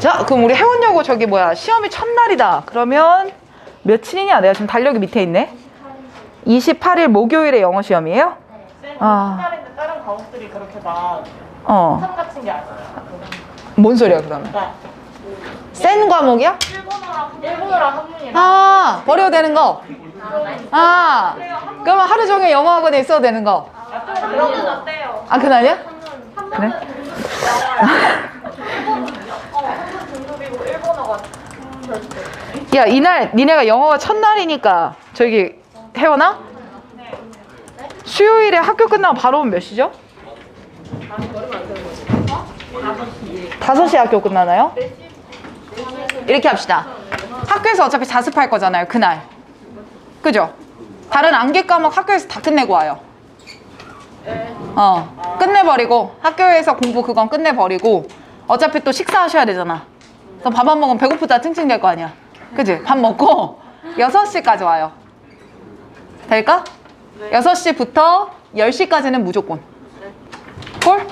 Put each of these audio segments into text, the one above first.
자, 그럼 우리 회원여고 저기 뭐야, 시험이 첫날이다. 그러면 며칠이냐? 내가 지금 달력이 밑에 있네. 28일 목요일에 영어 시험이에요? 네. 아. 첫날인데 다른 과목들이 그렇게 막 어. 참 같은 게 아니에요. 뭔 소리야, 그러면? 그러니까 센 과목이야? 일본어랑 한문이랑 아, 버려도 되는 거? 아, 그러면 하루 종일 영어 학원에 있어도 되는 거? 그러면 어때요? 아, 그날이야? 그래? 한문 등급이고 일본어가 야, 이날 니네가 영어가 첫날이니까 저기 혜원아? 수요일에 학교 끝나고 바로 오면 몇 시죠? 5시에 학교 끝나나요? 이렇게 합시다. 학교에서 어차피 자습할 거잖아요, 그날. 그죠? 다른 암기 과목 학교에서 다 끝내고 와요. 끝내버리고 학교에서 공부 그건 끝내버리고 어차피 또 식사하셔야 되잖아. 그럼 밥 안 먹으면 배고프다 찡찡 될 거 아니야. 그지? 밥 먹고 6시까지 와요. 될까? 6시부터 10시까지는 무조건. 콜?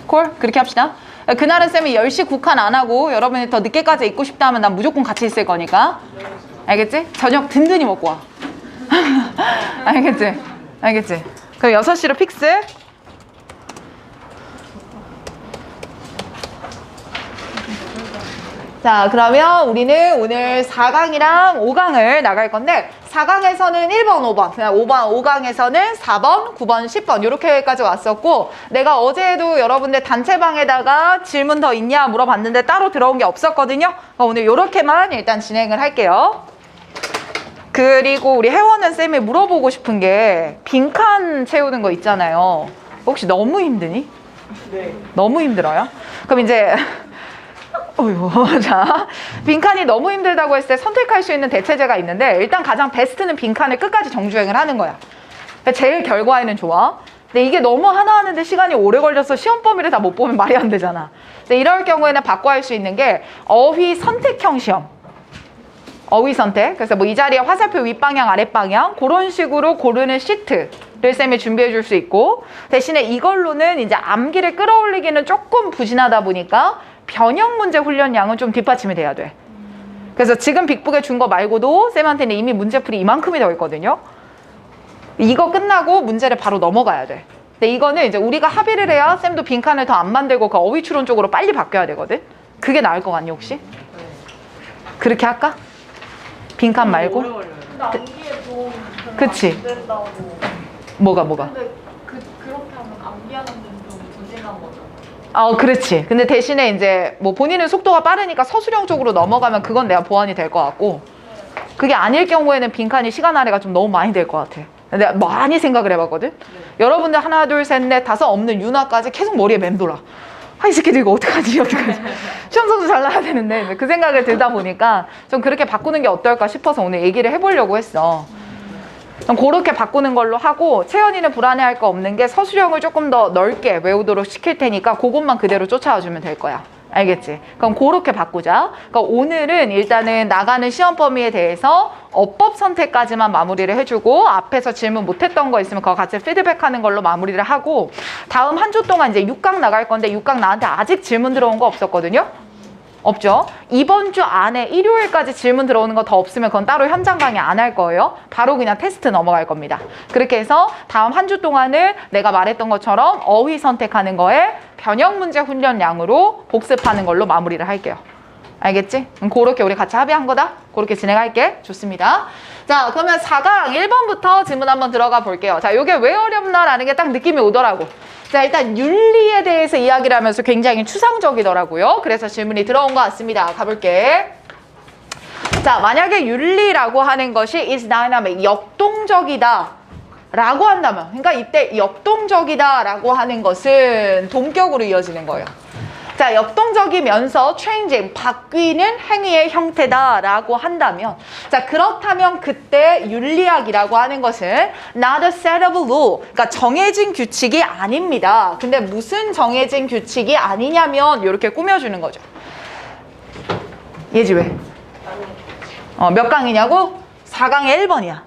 콜? 그렇게 합시다. 그날은 쌤이 10시 국한 안 하고 여러분이 더 늦게까지 있고 싶다 하면 난 무조건 같이 있을 거니까. 알겠지? 저녁 든든히 먹고 와. 알겠지? 알겠지? 그럼 6시로 픽스. 자, 그러면 우리는 오늘 4강이랑 5강을 나갈 건데 4강에서는 1번, 5번, 그냥 5강에서는 4번, 9번, 10번 이렇게까지 왔었고 내가 어제도 여러분들 단체방에다가 질문 더 있냐 물어봤는데 따로 들어온 게 없었거든요. 오늘 이렇게만 일단 진행을 할게요. 그리고 우리 혜원은 쌤이 물어보고 싶은 게 빈칸 채우는 거 있잖아요. 혹시 너무 힘드니? 네. 너무 힘들어요? 그럼 이제 어휴, 자, 빈칸이 너무 힘들다고 했을 때 선택할 수 있는 대체제가 있는데 일단 가장 베스트는 빈칸을 끝까지 정주행을 하는 거야. 제일 결과에는 좋아. 근데 이게 너무 하나 하는데 시간이 오래 걸려서 시험 범위를 다 못 보면 말이 안 되잖아. 근데 이럴 경우에는 바꿔 할 수 있는 게 어휘 선택형 시험. 어휘 선택. 그래서 뭐 이 자리에 화살표 윗방향 아랫방향 그런 식으로 고르는 시트를 쌤이 준비해 줄 수 있고 대신에 이걸로는 이제 암기를 끌어올리기는 조금 부진하다 보니까 변형 문제 훈련량은 좀 뒷받침이 돼야 돼. 그래서 지금 빅북에 준 거 말고도 쌤한테는 이미 문제풀이 이만큼이 더 있거든요. 이거 끝나고 문제를 바로 넘어가야 돼. 근데 이거는 이제 우리가 합의를 해야 쌤도 빈칸을 더 안 만들고 그 어휘 추론 쪽으로 빨리 바뀌어야 되거든. 그게 나을 것 같니 혹시? 그렇게 할까? 빈칸 말고? 근데 암기에 도움 그치? 안 된다고. 뭐가? 근데 그렇게 하면 암기하는 데는 좀 부진한 거죠. 그렇지. 근데 대신에 이제 뭐 본인은 속도가 빠르니까 서술형 쪽으로 넘어가면 그건 내가 보완이 될 것 같고 그게 아닐 경우에는 빈칸이 시간 할애가 좀 너무 많이 될 것 같아. 내가 많이 생각을 해봤거든. 여러분들 하나, 둘, 셋, 넷, 다섯 없는 윤아까지 계속 머리에 맴돌아. 이 새끼들 이거 어떡하지? 시험 성적 잘 나야 되는데 그 생각을 들다 보니까 좀 그렇게 바꾸는 게 어떨까 싶어서 오늘 얘기를 해보려고 했어. 그렇게 바꾸는 걸로 하고 채연이는 불안해할 거 없는 게 서술형을 조금 더 넓게 외우도록 시킬 테니까 그것만 그대로 쫓아와 주면 될 거야. 알겠지? 그럼 그렇게 바꾸자. 그러니까 오늘은 일단은 나가는 시험 범위에 대해서 어법 선택까지만 마무리를 해주고 앞에서 질문 못했던 거 있으면 그거 같이 피드백하는 걸로 마무리를 하고 다음 한 주 동안 이제 6강 나갈 건데 6강 나한테 아직 질문 들어온 거 없었거든요? 없죠? 이번 주 안에 일요일까지 질문 들어오는 거 더 없으면 그건 따로 현장 강의 안 할 거예요. 바로 그냥 테스트 넘어갈 겁니다. 그렇게 해서 다음 한 주 동안은 내가 말했던 것처럼 어휘 선택하는 거에 변형 문제 훈련량으로 복습하는 걸로 마무리를 할게요. 알겠지? 그렇게 우리 같이 합의한 거다? 그렇게 진행할게. 좋습니다. 자, 그러면 4강 1번부터 질문 한번 들어가 볼게요. 자, 이게 왜 어렵나라는 게 딱 느낌이 오더라고. 자, 일단 윤리에 대해서 이야기를 하면서 굉장히 추상적이더라고요. 그래서 질문이 들어온 것 같습니다. 가볼게. 자, 만약에 윤리라고 하는 것이 is dynamic, 역동적이다 라고 한다면, 그러니까 이때 역동적이다 라고 하는 것은 동격으로 이어지는 거예요. 자, 역동적이면서 changing, 바뀌는 행위의 형태다 라고 한다면, 자, 그렇다면 그때 윤리학이라고 하는 것은 not a set of law, 그러니까 정해진 규칙이 아닙니다. 근데 무슨 정해진 규칙이 아니냐면 이렇게 꾸며주는 거죠. 예지 왜? 몇 강이냐고? 4강의 1번이야.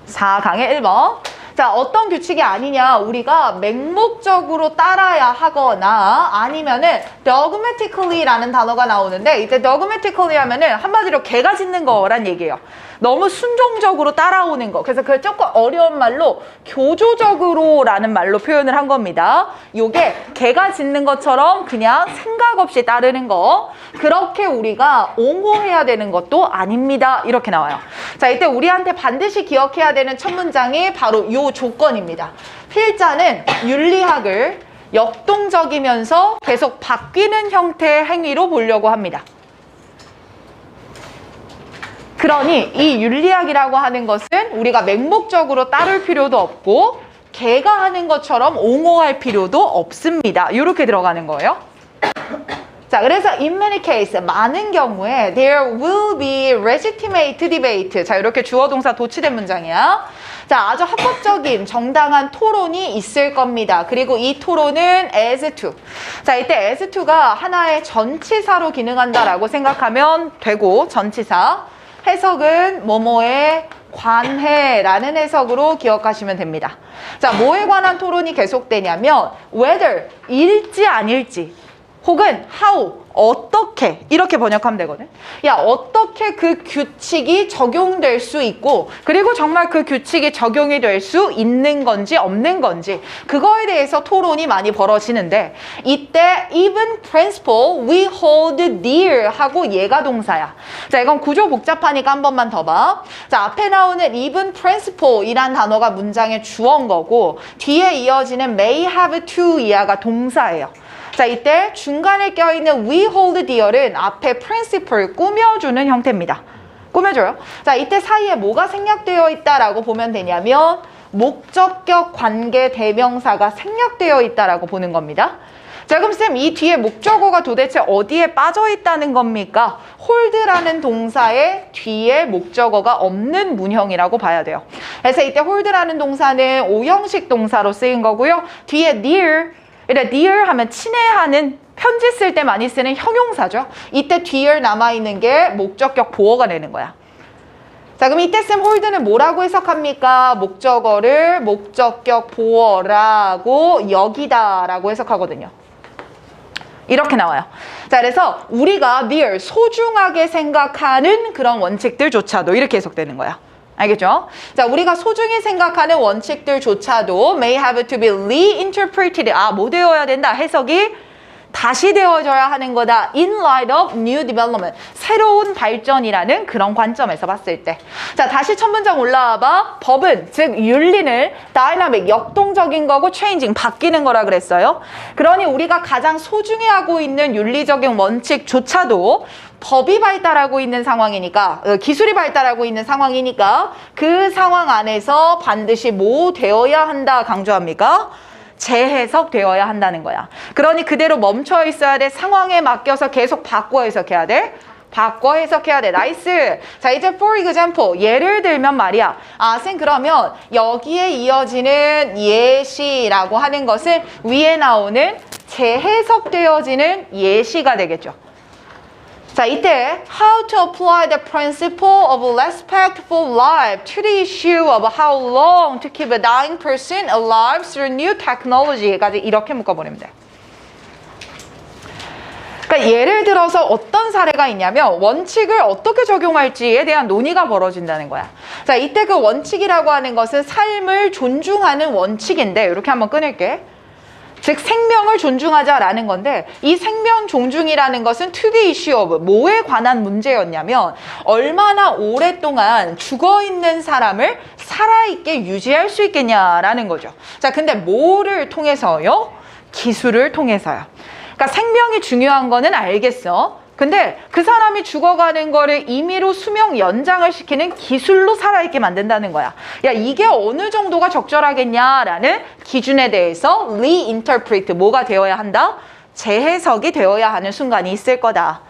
4강의 1번. 자, 어떤 규칙이 아니냐? 우리가 맹목적으로 따라야 하거나 아니면은 dogmatically라는 단어가 나오는데 이제 dogmatically 하면은 한마디로 개가 짖는 거란 얘기예요. 너무 순종적으로 따라오는 거. 그래서 그 조금 어려운 말로 교조적으로라는 말로 표현을 한 겁니다. 요게 개가 짖는 것처럼 그냥 생각 없이 따르는 거. 그렇게 우리가 옹호해야 되는 것도 아닙니다. 이렇게 나와요. 자, 이때 우리한테 반드시 기억해야 되는 첫 문장이 바로 요 조건입니다. 필자는 윤리학을 역동적이면서 계속 바뀌는 형태의 행위로 보려고 합니다. 그러니 이 윤리학이라고 하는 것은 우리가 맹목적으로 따를 필요도 없고 개가 하는 것처럼 옹호할 필요도 없습니다. 이렇게 들어가는 거예요. 자, 그래서 in many cases, 많은 경우에 there will be legitimate debate. 자, 이렇게 주어 동사 도치된 문장이야. 자, 아주 합법적인 정당한 토론이 있을 겁니다. 그리고 이 토론은 as to. 자, 이때 as to가 하나의 전치사로 기능한다라고 생각하면 되고, 전치사. 해석은 뭐뭐에 관해라는 해석으로 기억하시면 됩니다. 자, 뭐에 관한 토론이 계속되냐면 whether, 일지 아닐지, 혹은 how, 어떻게 이렇게 번역하면 되거든. 야, 어떻게 그 규칙이 적용될 수 있고 그리고 정말 그 규칙이 적용이 될 수 있는 건지 없는 건지 그거에 대해서 토론이 많이 벌어지는데 이때 even principle we hold dear 하고 얘가 동사야. 자, 이건 구조 복잡하니까 한 번만 더 봐. 자, 앞에 나오는 even principle 이란 단어가 문장의 주어인 거고 뒤에 이어지는 may have to 이하가 동사예요. 자, 이때 중간에 껴있는 we hold dear은 앞에 principle 꾸며주는 형태입니다. 꾸며줘요. 자, 이때 사이에 뭐가 생략되어 있다라고 보면 되냐면 목적격 관계 대명사가 생략되어 있다라고 보는 겁니다. 자, 그럼 쌤, 이 뒤에 목적어가 도대체 어디에 빠져 있다는 겁니까? hold라는 동사의 뒤에 목적어가 없는 문형이라고 봐야 돼요. 그래서 이때 hold라는 동사는 오형식 동사로 쓰인 거고요. 뒤에 dear, dear 하면 친애하는, 편지 쓸 때 많이 쓰는 형용사죠. 이때 dear 남아있는 게 목적격 보어가 되는 거야. 자, 그럼 이때 쌤 hold는 뭐라고 해석합니까? 목적어를 목적격 보어라고 여기다 라고 해석하거든요. 이렇게 나와요. 자, 그래서 우리가 dear, 소중하게 생각하는 그런 원칙들조차도 이렇게 해석되는 거야. 알겠죠? 자, 우리가 소중히 생각하는 원칙들조차도 may have to be reinterpreted. 아, 뭐 되어야 된다? 해석이 다시 되어져야 하는 거다. In light of new development. 새로운 발전이라는 그런 관점에서 봤을 때. 자, 다시 첫 문장 올라와 봐. 법은, 즉 윤리는 dynamic, 역동적인 거고 changing, 바뀌는 거라 그랬어요. 그러니 우리가 가장 소중히 하고 있는 윤리적인 원칙조차도 법이 발달하고 있는 상황이니까, 기술이 발달하고 있는 상황이니까 그 상황 안에서 반드시 뭐 되어야 한다 강조합니까? 재해석되어야 한다는 거야. 그러니 그대로 멈춰 있어야 돼. 상황에 맡겨서 계속 바꿔 해석해야 돼. 바꿔 해석해야 돼. 나이스. 자, 이제 for example, 예를 들면 말이야. 아, 쌤, 그러면 여기에 이어지는 예시라고 하는 것은 위에 나오는 재해석되어지는 예시가 되겠죠. 자, 이때 how to apply the principle of respectful life to the issue of how long to keep a dying person alive through new technology까지 이렇게 묶어버리면 돼. 그러니까 예를 들어서 어떤 사례가 있냐면 원칙을 어떻게 적용할지에 대한 논의가 벌어진다는 거야. 자, 이때 그 원칙이라고 하는 것은 삶을 존중하는 원칙인데 이렇게 한번 끊을게. 즉 생명을 존중하자라는 건데 이 생명 존중이라는 것은 to the issue of 뭐에 관한 문제였냐면 얼마나 오랫동안 죽어있는 사람을 살아있게 유지할 수 있겠냐라는 거죠. 자, 근데 뭐를 통해서요? 기술을 통해서요. 그러니까 생명이 중요한 거는 알겠어. 근데 그 사람이 죽어가는 거를 임의로 수명 연장을 시키는 기술로 살아있게 만든다는 거야. 야, 이게 어느 정도가 적절하겠냐라는 기준에 대해서 reinterpret, 뭐가 되어야 한다? 재해석이 되어야 하는 순간이 있을 거다.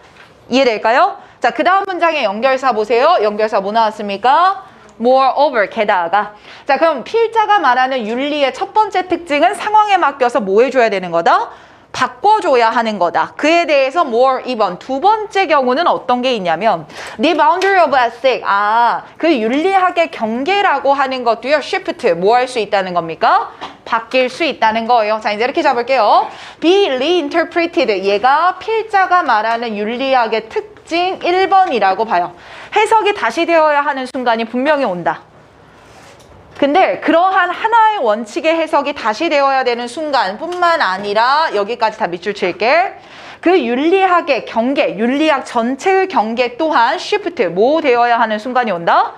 이해될까요? 자, 그 다음 문장의 연결사 보세요. 연결사 뭐 나왔습니까? moreover, 게다가. 자, 그럼 필자가 말하는 윤리의 첫 번째 특징은 상황에 맡겨서 뭐 해줘야 되는 거다? 바꿔줘야 하는 거다. 그에 대해서 more 2번. 두 번째 경우는 어떤 게 있냐면 the boundary of ethic. 그 윤리학의 경계라고 하는 것도요. shift. 뭐 할 수 있다는 겁니까? 바뀔 수 있다는 거예요. 자, 이제 이렇게 잡을게요. be reinterpreted. 얘가 필자가 말하는 윤리학의 특징 1번이라고 봐요. 해석이 다시 되어야 하는 순간이 분명히 온다. 근데 그러한 하나의 원칙의 해석이 다시 되어야 되는 순간뿐만 아니라 여기까지 다 밑줄 칠게. 그 윤리학의 경계, 윤리학 전체의 경계 또한 shift, 뭐 되어야 하는 순간이 온다?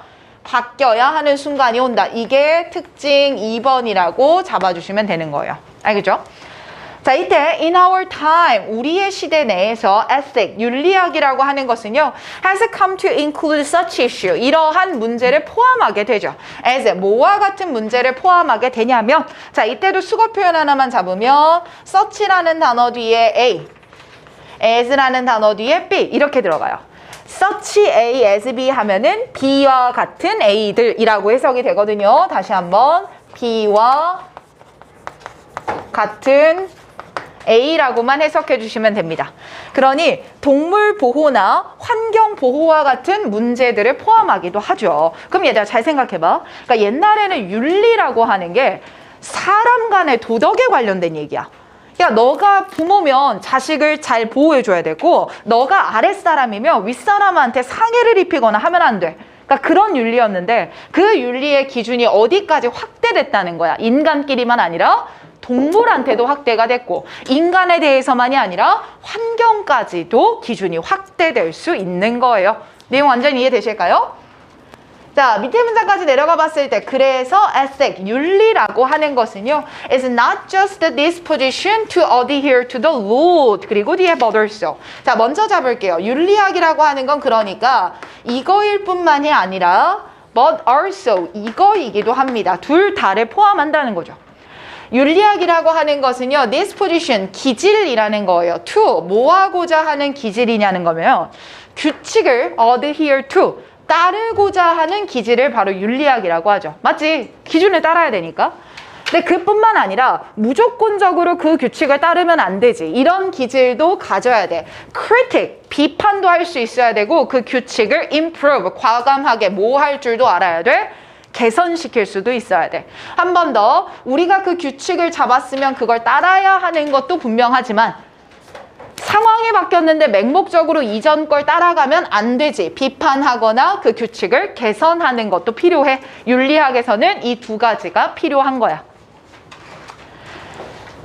바뀌어야 하는 순간이 온다. 이게 특징 2번이라고 잡아주시면 되는 거예요. 알겠죠? 자, 이때 in our time, 우리의 시대 내에서 ethic, 윤리학이라고 하는 것은요, has come to include such issue, 이러한 문제를 포함하게 되죠. as, 뭐와 같은 문제를 포함하게 되냐면, 자, 이때도 수거 표현 하나만 잡으면 such라는 단어 뒤에 A, as라는 단어 뒤에 B 이렇게 들어가요. such A, as B 하면은 B와 같은 A들이라고 해석이 되거든요. 다시 한번 B와 같은 A라고만 해석해 주시면 됩니다. 그러니 동물 보호나 환경 보호와 같은 문제들을 포함하기도 하죠. 그럼 얘들아 잘 생각해봐. 그러니까 옛날에는 윤리라고 하는 게 사람 간의 도덕에 관련된 얘기야. 야, 너가 부모면 자식을 잘 보호해줘야 되고 너가 아랫사람이면 윗사람한테 상해를 입히거나 하면 안 돼. 그러니까 그런 윤리였는데 그 윤리의 기준이 어디까지 확대됐다는 거야. 인간끼리만 아니라 동물한테도 확대가 됐고 인간에 대해서만이 아니라 환경까지도 기준이 확대될 수 있는 거예요. 내용 완전히 이해되실까요? 자, 밑에 문장까지 내려가 봤을 때 그래서 ethic, 윤리라고 하는 것은요 is not just the disposition to adhere to the law 그리고 the others. 자, 먼저 잡을게요. 윤리학이라고 하는 건 그러니까 이거일 뿐만이 아니라 but also 이거이기도 합니다. 둘 다를 포함한다는 거죠. 윤리학이라고 하는 것은요 disposition, 기질이라는 거예요. to, 뭐 하고자 하는 기질이냐는 거면 규칙을 adhere to, 따르고자 하는 기질을 바로 윤리학이라고 하죠. 맞지? 기준을 따라야 되니까. 근데 그뿐만 아니라 무조건적으로 그 규칙을 따르면 안 되지. 이런 기질도 가져야 돼. critic, 비판도 할 수 있어야 되고 그 규칙을 improve, 과감하게 뭐 할 줄도 알아야 돼. 개선시킬 수도 있어야 돼. 한 번 더, 우리가 그 규칙을 잡았으면 그걸 따라야 하는 것도 분명하지만 상황이 바뀌었는데 맹목적으로 이전 걸 따라가면 안 되지. 비판하거나 그 규칙을 개선하는 것도 필요해. 윤리학에서는 이 두 가지가 필요한 거야.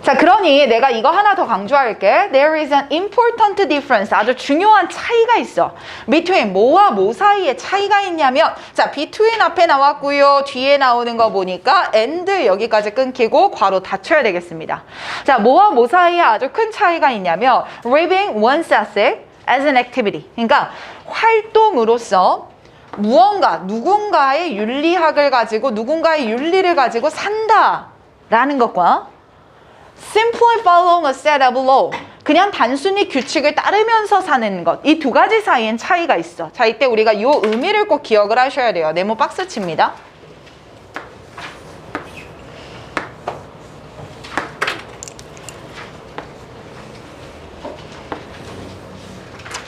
자, 그러니 내가 이거 하나 더 강조할게. There is an important difference. 아주 중요한 차이가 있어. between 뭐와 뭐 사이에 차이가 있냐면 자, between 앞에 나왔고요. 뒤에 나오는 거 보니까 and 여기까지 끊기고 괄호 닫혀야 되겠습니다. 자, 뭐와 뭐 사이에 아주 큰 차이가 있냐면 living one's ethic as an activity. 그러니까 활동으로서 무언가, 누군가의 윤리학을 가지고 누군가의 윤리를 가지고 산다라는 것과 simply following a set of law, 그냥 단순히 규칙을 따르면서 사는 것, 이 두 가지 사이엔 차이가 있어. 자, 이때 우리가 이 의미를 꼭 기억을 하셔야 돼요. 네모 박스 칩니다.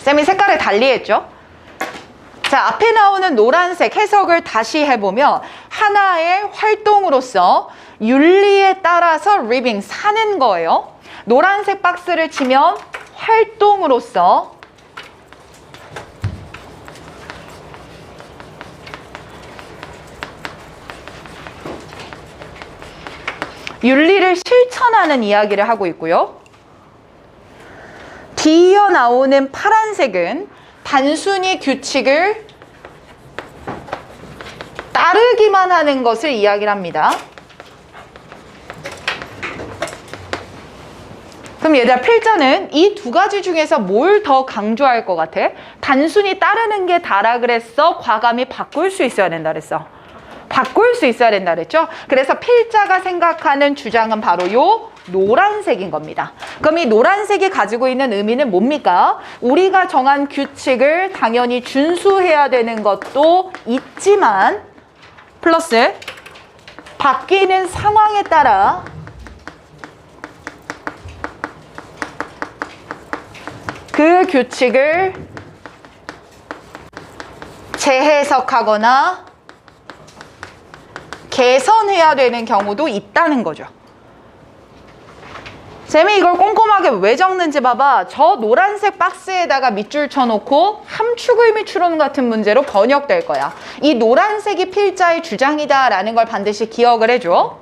쌤이 색깔을 달리 했죠? 자, 앞에 나오는 노란색 해석을 다시 해보면 하나의 활동으로서 윤리에 따라서 living, 사는 거예요. 노란색 박스를 치면 활동으로서 윤리를 실천하는 이야기를 하고 있고요. 뒤이어 나오는 파란색은 단순히 규칙을 따르기만 하는 것을 이야기를 합니다. 그럼 얘들아, 필자는 이 두 가지 중에서 뭘 더 강조할 것 같아? 단순히 따르는 게 다라 그랬어? 과감히 바꿀 수 있어야 된다 그랬어? 바꿀 수 있어야 된다 그랬죠? 그래서 필자가 생각하는 주장은 바로 요 노란색인 겁니다. 그럼 이 노란색이 가지고 있는 의미는 뭡니까? 우리가 정한 규칙을 당연히 준수해야 되는 것도 있지만 플러스 바뀌는 상황에 따라 그 규칙을 재해석하거나 개선해야 되는 경우도 있다는 거죠. 쌤이 이걸 꼼꼼하게 왜 적는지 봐봐. 저 노란색 박스에다가 밑줄 쳐놓고 함축의미 추론 같은 문제로 번역될 거야. 이 노란색이 필자의 주장이다 라는 걸 반드시 기억을 해줘.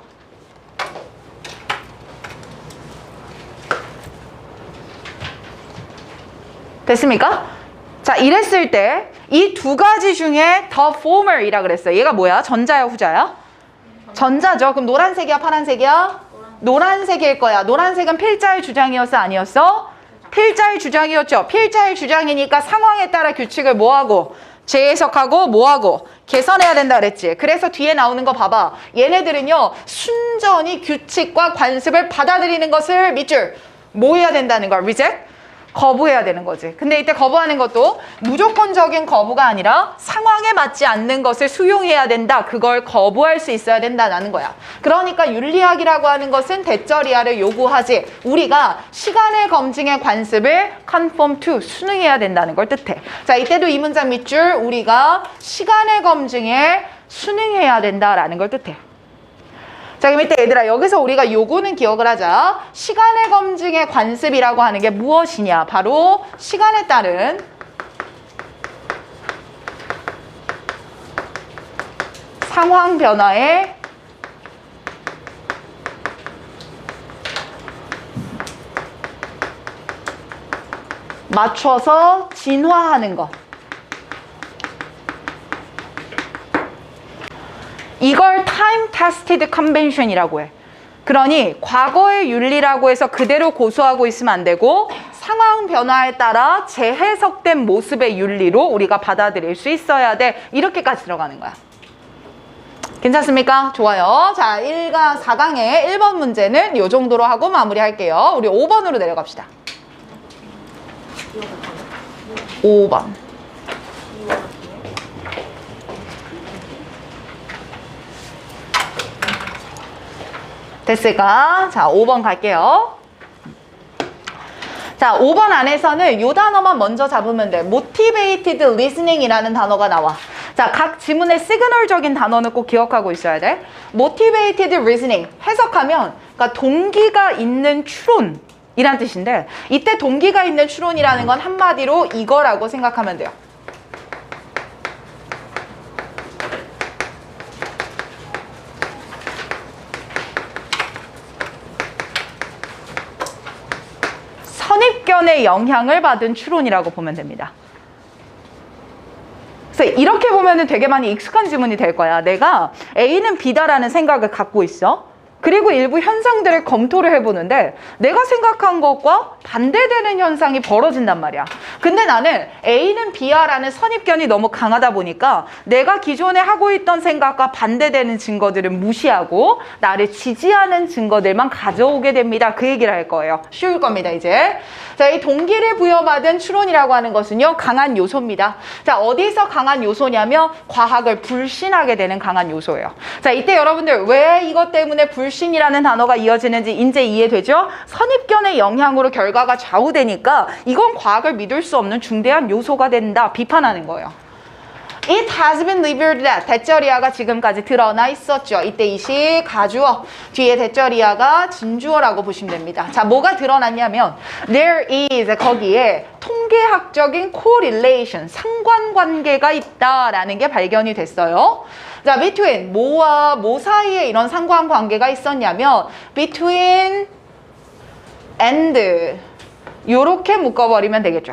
됐습니까? 자, 이랬을 때 이 두 가지 중에 the former이라 그랬어요. 얘가 뭐야? 전자야, 후자야? 전자죠. 그럼 노란색이야, 파란색이야? 노란색일 거야. 노란색은 필자의 주장이었어, 아니었어? 필자의 주장이었죠. 필자의 주장이니까 상황에 따라 규칙을 뭐하고? 재해석하고 뭐하고? 개선해야 된다 그랬지. 그래서 뒤에 나오는 거 봐봐. 얘네들은요, 순전히 규칙과 관습을 받아들이는 것을 밑줄 뭐 해야 된다는 걸? reject? 거부해야 되는 거지. 근데 이때 거부하는 것도 무조건적인 거부가 아니라 상황에 맞지 않는 것을 수용해야 된다. 그걸 거부할 수 있어야 된다는 거야. 그러니까 윤리학이라고 하는 것은 대절이하를 요구하지. 우리가 시간의 검증의 관습을 conform to, 순응해야 된다는 걸 뜻해. 자, 이때도 이 문장 밑줄 우리가 시간의 검증에 순응해야 된다라는 걸 뜻해. 자, 그럼 이때 얘들아, 여기서 우리가 요거는 기억을 하자. 시간의 검증의 관습이라고 하는 게 무엇이냐? 바로 시간에 따른 상황 변화에 맞춰서 진화하는 것. 이걸 time tested convention이라고 해. 그러니 과거의 윤리라고 해서 그대로 고수하고 있으면 안 되고 상황 변화에 따라 재해석된 모습의 윤리로 우리가 받아들일 수 있어야 돼. 이렇게까지 들어가는 거야. 괜찮습니까? 좋아요. 자, 1강 4강의 1번 문제는 이 정도로 하고 마무리할게요. 우리 5번으로 내려갑시다. 5번. 됐을까? 자, 5번 갈게요. 자, 5번 안에서는 이 단어만 먼저 잡으면 돼. motivated listening이라는 단어가 나와. 자, 각 지문의 시그널적인 단어는 꼭 기억하고 있어야 돼. motivated reasoning. 해석하면, 그러니까 동기가 있는 추론이란 뜻인데, 이때 동기가 있는 추론이라는 건 한마디로 이거라고 생각하면 돼요. 선입견의 영향을 받은 추론이라고 보면 됩니다. 그래서 이렇게 보면 되게 많이 익숙한 지문이 될 거야. 내가 A는 B다라는 생각을 갖고 있어. 그리고 일부 현상들을 검토를 해보는데 내가 생각한 것과 반대되는 현상이 벌어진단 말이야. 근데 나는 A는 B야라는 선입견이 너무 강하다 보니까 내가 기존에 하고 있던 생각과 반대되는 증거들을 무시하고 나를 지지하는 증거들만 가져오게 됩니다. 그 얘기를 할 거예요. 쉬울 겁니다, 이제. 자, 이 동기를 부여받은 추론이라고 하는 것은요, 강한 요소입니다. 자, 어디서 강한 요소냐면 과학을 불신하게 되는 강한 요소예요. 자, 이때 여러분들 왜 이것 때문에 불신이라는 단어가 이어지는지 이제 이해되죠? 선입견의 영향으로 결과가 좌우되니까 이건 과학을 믿을 수 없는 중대한 요소가 된다. 비판하는 거예요. It has been revealed that 대절이하가 지금까지 드러나 있었죠. 이때 이시 가주어, 뒤에 대절이하가 진주어라고 보시면 됩니다. 자, 뭐가 드러났냐면 there is, 거기에 통계학적인 correlation, 상관관계가 있다라는 게 발견이 됐어요. 자, between, 뭐와 뭐 사이에 이런 상관관계가 있었냐면 between and 요렇게 묶어버리면 되겠죠.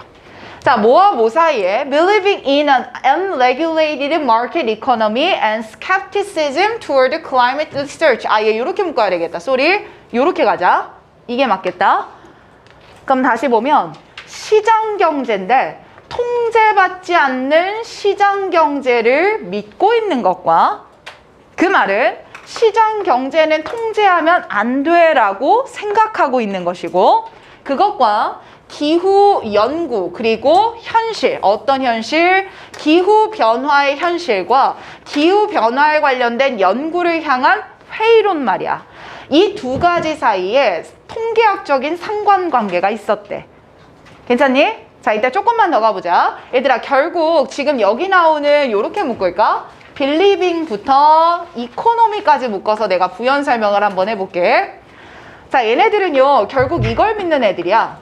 자, 뭐와 뭐 사이에 believing in an unregulated market economy and skepticism toward climate research. 아예 이렇게 묶어야 되겠다. 쏘리, 요렇게 가자. 이게 맞겠다. 그럼 다시 보면 시장 경제인데 통제받지 않는 시장 경제를 믿고 있는 것과 그 말은 시장 경제는 통제하면 안 돼라고 생각하고 있는 것이고 그것과 기후 연구 그리고 현실, 어떤 현실? 기후 변화의 현실과 기후 변화에 관련된 연구를 향한 회의론 말이야. 이 두 가지 사이에 통계학적인 상관관계가 있었대. 괜찮니? 자, 이따 조금만 더 가보자. 얘들아, 결국 지금 여기 나오는 요렇게 묶을까? believing부터 economy까지 묶어서 내가 부연 설명을 한번 해볼게. 자, 얘네들은요, 결국 이걸 믿는 애들이야.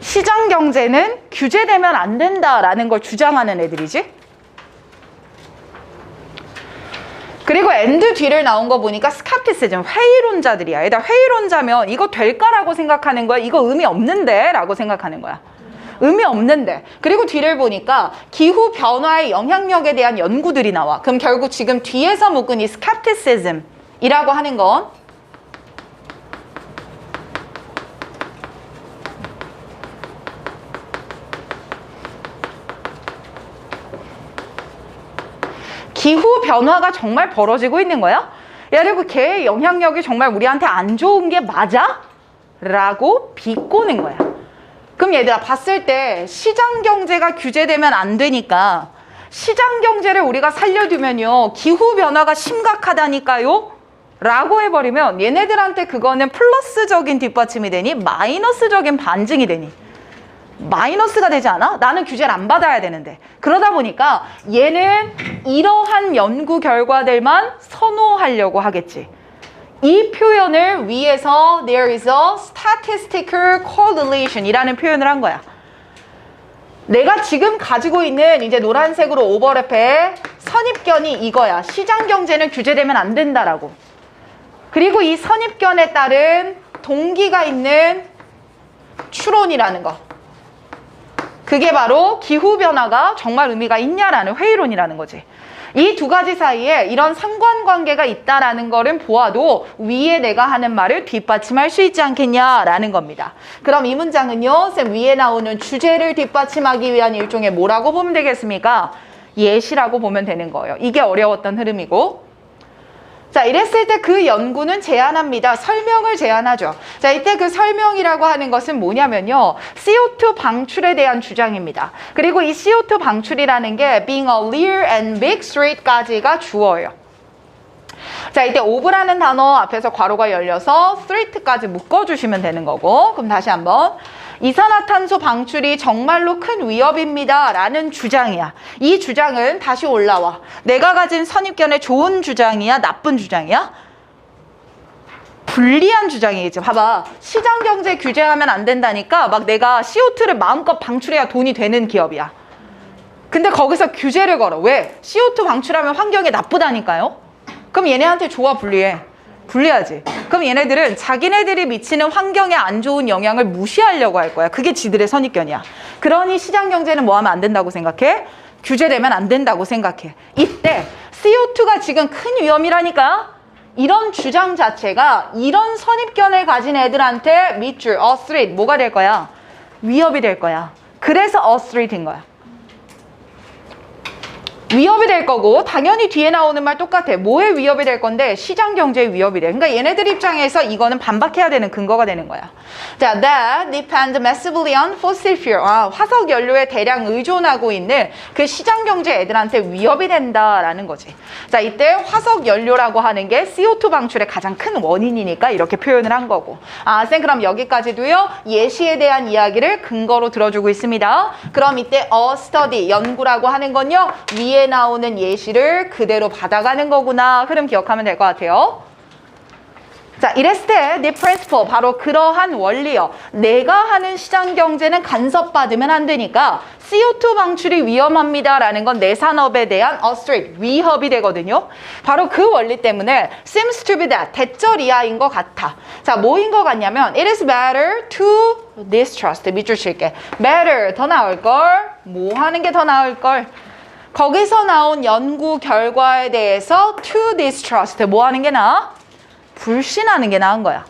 시장 경제는 규제되면 안 된다라는 걸 주장하는 애들이지. 그리고 and 뒤를 나온 거 보니까 skepticism, 회의론자들이야. 얘들아, 회의론자면 이거 될까라고 생각하는 거야? 이거 의미 없는데? 라고 생각하는 거야. 의미 없는데. 그리고 뒤를 보니까 기후 변화의 영향력에 대한 연구들이 나와. 그럼 결국 지금 뒤에서 묶은 이 skepticism 이라고 하는 건 기후 변화가 정말 벌어지고 있는 거야? 여러분, 걔의 영향력이 정말 우리한테 안 좋은 게 맞아? 라고 비꼬는 거야. 그럼 얘들아, 봤을 때 시장 경제가 규제되면 안 되니까 시장 경제를 우리가 살려두면요, 기후 변화가 심각하다니까요? 라고 해버리면 얘네들한테 그거는 플러스적인 뒷받침이 되니 마이너스적인 반증이 되니 마이너스가 되지 않아? 나는 규제를 안 받아야 되는데. 그러다 보니까 얘는 이러한 연구 결과들만 선호하려고 하겠지. 이 표현을 위해서 there is a statistical correlation 이라는 표현을 한 거야. 내가 지금 가지고 있는 이제 노란색으로 오버랩해 선입견이 이거야. 시장 경제는 규제되면 안 된다라고. 그리고 이 선입견에 따른 동기가 있는 추론이라는 거. 그게 바로 기후변화가 정말 의미가 있냐라는 회의론이라는 거지. 이 두 가지 사이에 이런 상관관계가 있다라는 거를 보아도 위에 내가 하는 말을 뒷받침할 수 있지 않겠냐라는 겁니다. 그럼 이 문장은요, 쌤 위에 나오는 주제를 뒷받침하기 위한 일종의 뭐라고 보면 되겠습니까? 예시라고 보면 되는 거예요. 이게 어려웠던 흐름이고. 자, 이랬을 때 그 연구는 제안합니다. 설명을 제안하죠. 자, 이때 그 설명이라고 하는 것은 뭐냐면요, CO2 방출에 대한 주장입니다. 그리고 이 CO2 방출이라는 게 being a real and big threat까지가 주어예요. 자, 이때 of라는 단어 앞에서 괄호가 열려서 threat까지 묶어주시면 되는 거고. 그럼 다시 한번. 이산화탄소 방출이 정말로 큰 위협입니다 라는 주장이야. 이 주장은 다시 올라와. 내가 가진 선입견의 좋은 주장이야? 나쁜 주장이야? 불리한 주장이겠지. 봐봐. 시장경제 규제하면 안 된다니까 막 내가 CO2를 마음껏 방출해야 돈이 되는 기업이야. 근데 거기서 규제를 걸어. 왜? CO2 방출하면 환경에 나쁘다니까요? 그럼 얘네한테 좋아, 불리해? 불리하지. 그럼 얘네들은 자기네들이 미치는 환경에 안 좋은 영향을 무시하려고 할 거야. 그게 지들의 선입견이야. 그러니 시장 경제는 뭐 하면 안 된다고 생각해? 규제되면 안 된다고 생각해. 이때 CO2가 지금 큰 위험이라니까? 이런 주장 자체가 이런 선입견을 가진 애들한테 밑줄, a threat, 뭐가 될 거야? 위협이 될 거야. 그래서 a threat인 거야. 위협이 될 거고 당연히 뒤에 나오는 말 똑같아. 뭐에 위협이 될 건데? 시장 경제에 위협이 돼. 그러니까 얘네들 입장에서 이거는 반박해야 되는 근거가 되는 거야. 자, that depend massively on fossil fuel. 화석 연료에 대량 의존하고 있는 그 시장 경제 애들한테 위협이 된다라는 거지. 자, 이때 화석 연료라고 하는 게 CO2 방출의 가장 큰 원인이니까 이렇게 표현을 한 거고. 쌤 그럼 여기까지도요. 예시에 대한 이야기를 근거로 들어주고 있습니다. 그럼 이때 a study, 연구라고 하는 건요. 위에 나오는 예시를 그대로 받아가는 거구나. 흐름 기억하면 될 것 같아요. 자, 이랬을 때 the principle, 바로 그러한 원리요. 내가 하는 시장 경제는 간섭받으면 안 되니까 CO2 방출이 위험합니다라는 건 내 산업에 대한 a threat, 위협이 되거든요. 바로 그 원리 때문에 seems to be that, 대절이하인 것 같아. 자, 뭐인 것 같냐면 it is better to distrust, 밑줄 칠게. better, 더 나을걸. 뭐 하는 게 더 나을걸. 거기서 나온 연구 결과에 대해서 to distrust, 뭐 하는 게 나아? 불신하는 게 나은 거야.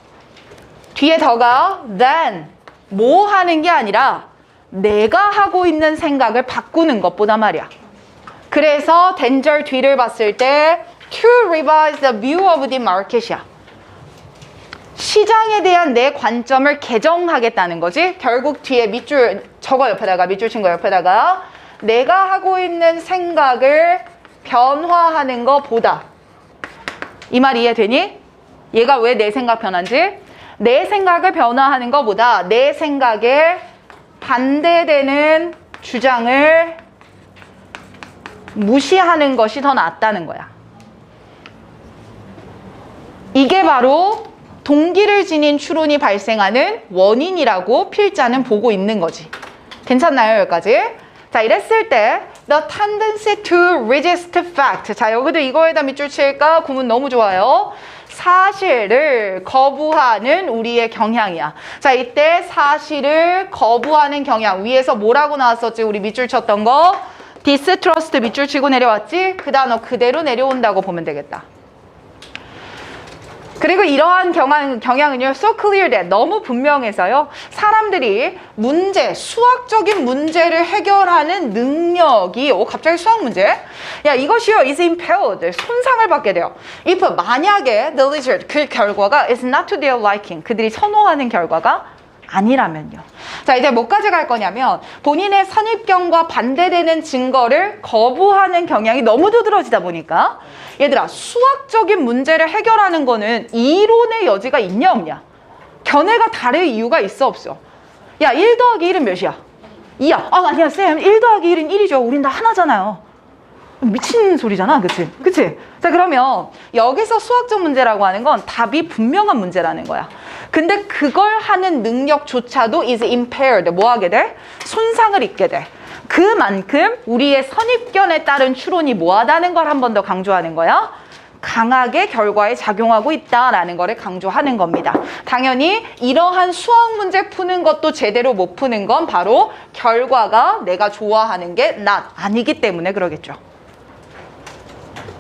뒤에 더가 than, 뭐 하는 게 아니라 내가 하고 있는 생각을 바꾸는 것보다 말이야. 그래서 danger 뒤를 봤을 때 to revise the view of the market이야. 시장에 대한 내 관점을 개정하겠다는 거지. 결국 뒤에 밑줄, 저거 옆에다가, 밑줄 친 거 옆에다가 내가 하고 있는 생각을 변화하는 것보다. 이 말 이해되니? 얘가 왜 내 생각 변한지? 내 생각을 변화하는 것보다 내 생각에 반대되는 주장을 무시하는 것이 더 낫다는 거야. 이게 바로 동기를 지닌 추론이 발생하는 원인이라고 필자는 보고 있는 거지. 괜찮나요, 여기까지? 자, 이랬을 때 The tendency to resist fact. 자, 여기도 이거에다 밑줄 칠까? 구문 너무 좋아요. 사실을 거부하는 우리의 경향이야. 자, 이때 사실을 거부하는 경향. 위에서 뭐라고 나왔었지? 우리 밑줄 쳤던 거. distrust 밑줄 치고 내려왔지? 그 단어 그대로 내려온다고 보면 되겠다. 그리고 이러한 경향은요, so clear that, 너무 분명해서요, 사람들이 문제, 수학적인 문제를 해결하는 능력이, 갑자기 수학 문제? 야, 이것이요, is impaired, 손상을 받게 돼요. if, 만약에 the result, 그 결과가 is not to their liking, 그들이 선호하는 결과가 아니라면요. 자, 이제 뭐까지 갈 거냐면 본인의 선입견과 반대되는 증거를 거부하는 경향이 너무 두드러지다 보니까 얘들아, 수학적인 문제를 해결하는 거는 이론의 여지가 있냐 없냐? 견해가 다를 이유가 있어 없어? 야, 1 더하기 1은 몇이야? 2야. 아니야 쌤, 1 더하기 1은 1이죠. 우린 다 하나잖아요. 미친 소리잖아, 그치? 그치? 자, 그러면 여기서 수학적 문제라고 하는 건 답이 분명한 문제라는 거야. 근데 그걸 하는 능력조차도 is impaired. 뭐 하게 돼? 손상을 입게 돼. 그만큼 우리의 선입견에 따른 추론이 뭐하다는 걸 한 번 더 강조하는 거야. 강하게 결과에 작용하고 있다라는 거를 강조하는 겁니다. 당연히 이러한 수학 문제 푸는 것도 제대로 못 푸는 건 바로 결과가 내가 좋아하는 게 아니기 때문에 그러겠죠.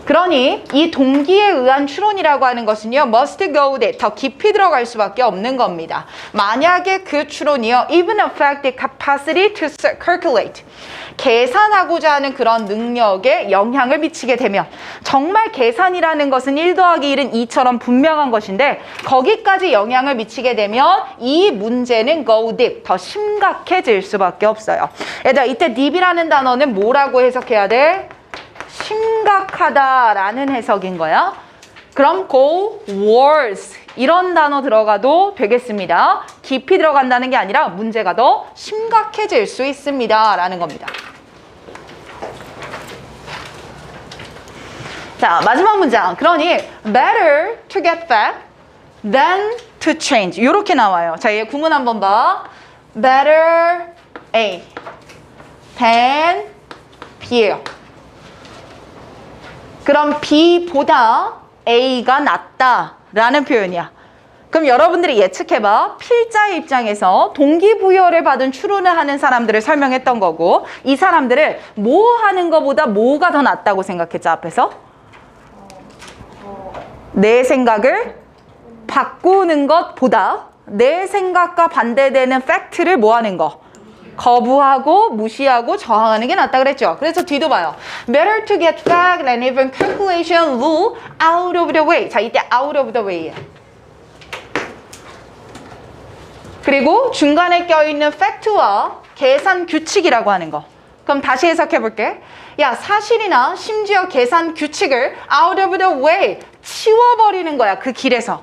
그러니 이 동기에 의한 추론이라고 하는 것은요, must go there, 더 깊이 들어갈 수밖에 없는 겁니다. 만약에 그 추론이요, even affect the capacity to calculate, 계산하고자 하는 그런 능력에 영향을 미치게 되면, 정말 계산이라는 것은 1 더하기 1은 2처럼 분명한 것인데 거기까지 영향을 미치게 되면 이 문제는 go deep, 더 심각해질 수밖에 없어요. 얘들아, 이때 deep이라는 단어는 뭐라고 해석해야 돼? 심각하다라는 해석인 거야. 그럼 go worse 이런 단어 들어가도 되겠습니다. 깊이 들어간다는 게 아니라 문제가 더 심각해질 수 있습니다 라는 겁니다. 자, 마지막 문장. 그러니 better to get fat than to change 이렇게 나와요. 자, 얘 구문 한번 봐. better A than B예요. 그럼 B보다 A가 낫다라는 표현이야. 그럼 여러분들이 예측해봐. 필자의 입장에서 동기부여를 받은 추론을 하는 사람들을 설명했던 거고, 이 사람들을 뭐 하는 것보다 뭐가 더 낫다고 생각했죠, 앞에서? 내 생각을 바꾸는 것보다 내 생각과 반대되는 팩트를 뭐 하는 거? 거부하고 무시하고 저항하는 게 낫다 그랬죠. 그래서 뒤도 봐요. Better to get fact and even calculation rule out of the way. 자, 이때 out of the way에. 그리고 중간에 껴있는 팩트와 계산 규칙이라고 하는 거. 그럼 다시 해석해 볼게. 야, 사실이나 심지어 계산 규칙을 out of the way, 치워버리는 거야, 그 길에서.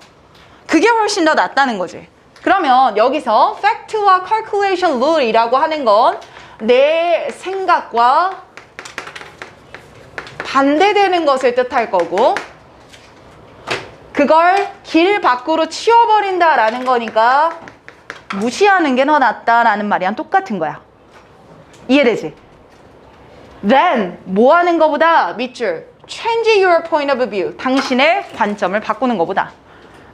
그게 훨씬 더 낫다는 거지. 그러면 여기서 fact와 calculation rule이라고 하는 건 내 생각과 반대되는 것을 뜻할 거고, 그걸 길 밖으로 치워버린다라는 거니까 무시하는 게 더 낫다라는 말이랑 똑같은 거야. 이해되지? Then 뭐 하는 것보다 밑줄 change your point of view, 당신의 관점을 바꾸는 것보다.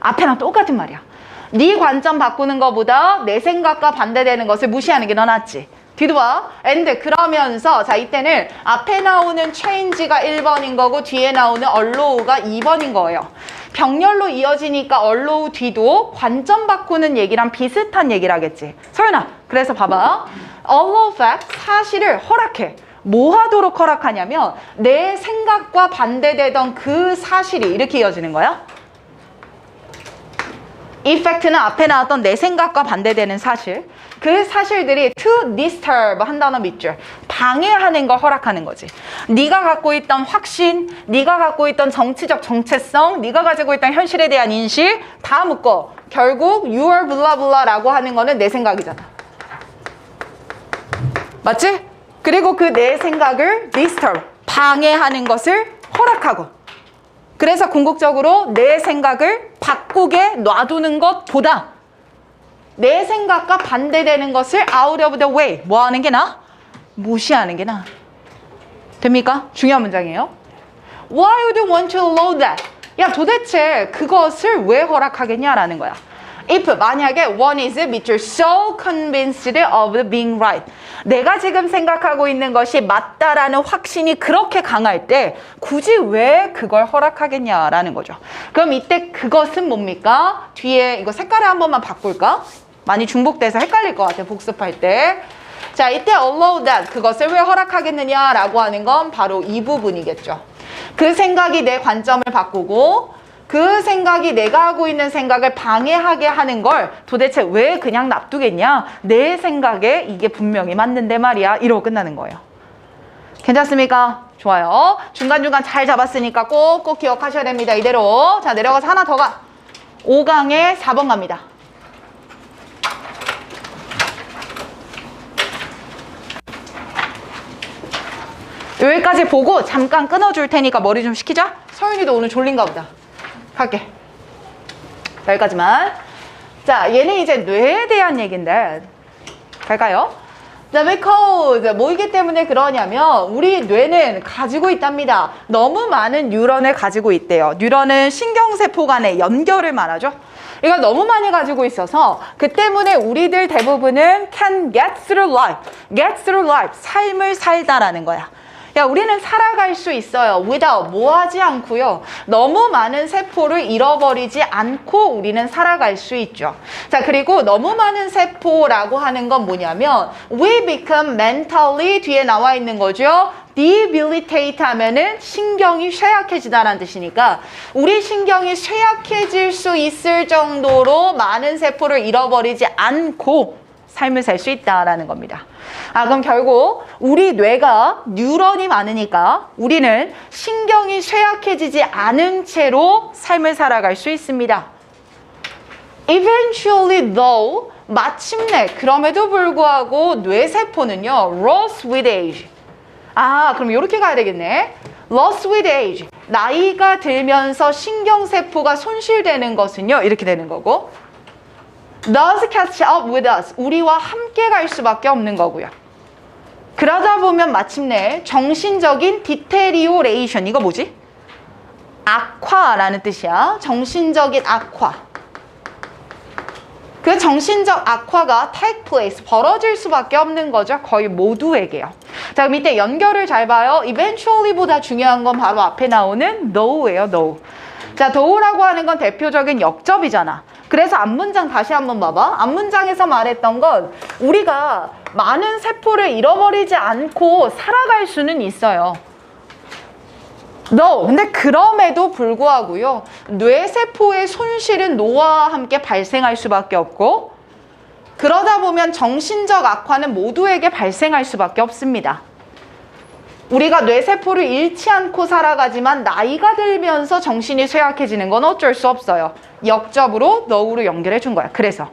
앞에랑 똑같은 말이야. 네 관점 바꾸는 것보다 내 생각과 반대되는 것을 무시하는 게 더 낫지. 뒤도 봐. and 그러면서 자, 이때는 앞에 나오는 change가 1번인 거고 뒤에 나오는 allow가 2번인 거예요. 병렬로 이어지니까 allow 뒤도 관점 바꾸는 얘기랑 비슷한 얘기를 하겠지. 서윤아, 그래서 봐봐. allow fact, 사실을 허락해. 뭐 하도록 허락하냐면 내 생각과 반대되던 그 사실이 이렇게 이어지는 거야. 이 팩트는 앞에 나왔던 내 생각과 반대되는 사실, 그 사실들이 to disturb 한 단어 밑줄, 방해하는 걸 허락하는 거지. 네가 갖고 있던 확신, 네가 갖고 있던 정치적 정체성, 네가 가지고 있던 현실에 대한 인식 다 묶어. 결국 you are blah blah라고 하는 거는 내 생각이잖아. 맞지? 그리고 그 내 생각을 disturb, 방해하는 것을 허락하고, 그래서 궁극적으로 내 생각을 바꾸게 놔두는 것보다 내 생각과 반대되는 것을 out of the way 뭐 하는 게 나아? 무시하는 게 나아. 됩니까? 중요한 문장이에요. Why would you want to allow that? 야, 도대체 그것을 왜 허락하겠냐라는 거야. If 만약에 one is but you're so convinced of being right. 내가 지금 생각하고 있는 것이 맞다라는 확신이 그렇게 강할 때 굳이 왜 그걸 허락하겠냐라는 거죠. 그럼 이때 그것은 뭡니까? 뒤에 이거 색깔을 한 번만 바꿀까? 많이 중복돼서 헷갈릴 것 같아요. 복습할 때. 자, 이때 allow that 그것을 왜 허락하겠느냐라고 하는 건 바로 이 부분이겠죠. 그 생각이 내 관점을 바꾸고 그 생각이 내가 하고 있는 생각을 방해하게 하는 걸 도대체 왜 그냥 놔두겠냐? 내 생각에 이게 분명히 맞는데 말이야. 이러고 끝나는 거예요. 괜찮습니까? 좋아요. 중간중간 잘 잡았으니까 꼭꼭 기억하셔야 됩니다. 이대로. 자, 내려가서 하나 더 가. 5강에 4번 갑니다. 여기까지 보고 잠깐 끊어줄 테니까 머리 좀 식히자. 서윤이도 오늘 졸린가 보다. 갈게. 여기까지만. 자, 얘는 이제 뇌에 대한 얘기인데 갈까요? 자, because 뭐이기 때문에 그러냐면 우리 뇌는 가지고 있답니다. 너무 많은 뉴런을 가지고 있대요. 뉴런은 신경세포 간의 연결을 말하죠. 이걸 너무 많이 가지고 있어서 그 때문에 우리들 대부분은 can get through life. get through life. 삶을 살다라는 거야. 야, 우리는 살아갈 수 있어요. without, 뭐 하지 않고요. 너무 많은 세포를 잃어버리지 않고 우리는 살아갈 수 있죠. 자, 그리고 너무 많은 세포라고 하는 건 뭐냐면 we become mentally 뒤에 나와 있는 거죠. debilitate 하면은 신경이 쇠약해지다라는 뜻이니까 우리 신경이 쇠약해질 수 있을 정도로 많은 세포를 잃어버리지 않고 삶을 살 수 있다라는 겁니다. 아, 그럼 결국 우리 뇌가 뉴런이 많으니까 우리는 신경이 쇠약해지지 않은 채로 삶을 살아갈 수 있습니다. Eventually though, 마침내 그럼에도 불구하고 뇌세포는요, lost with age. 아, 그럼 이렇게 가야 되겠네. lost with age. 나이가 들면서 신경세포가 손실되는 것은요, 이렇게 되는 거고. does catch up with us. 우리와 함께 갈 수밖에 없는 거고요. 그러다 보면 마침내 정신적인 deterioration. 이거 뭐지? 악화라는 뜻이야. 정신적인 악화. 그 정신적 악화가 take place, 벌어질 수밖에 없는 거죠. 거의 모두에게요. 자, 그럼 이때 연결을 잘 봐요. eventually보다 중요한 건 바로 앞에 나오는 though예요. though. 자, though라고 하는 건 대표적인 역접이잖아. 그래서 앞문장 다시 한번 봐봐. 앞문장에서 말했던 건 우리가 많은 세포를 잃어버리지 않고 살아갈 수는 있어요. 근데 그럼에도 불구하고요. 뇌세포의 손실은 노화와 함께 발생할 수밖에 없고 그러다 보면 정신적 악화는 모두에게 발생할 수밖에 없습니다. 우리가 뇌세포를 잃지 않고 살아가지만 나이가 들면서 정신이 쇠약해지는 건 어쩔 수 없어요. 역접으로 너우로 연결해 준 거야. 그래서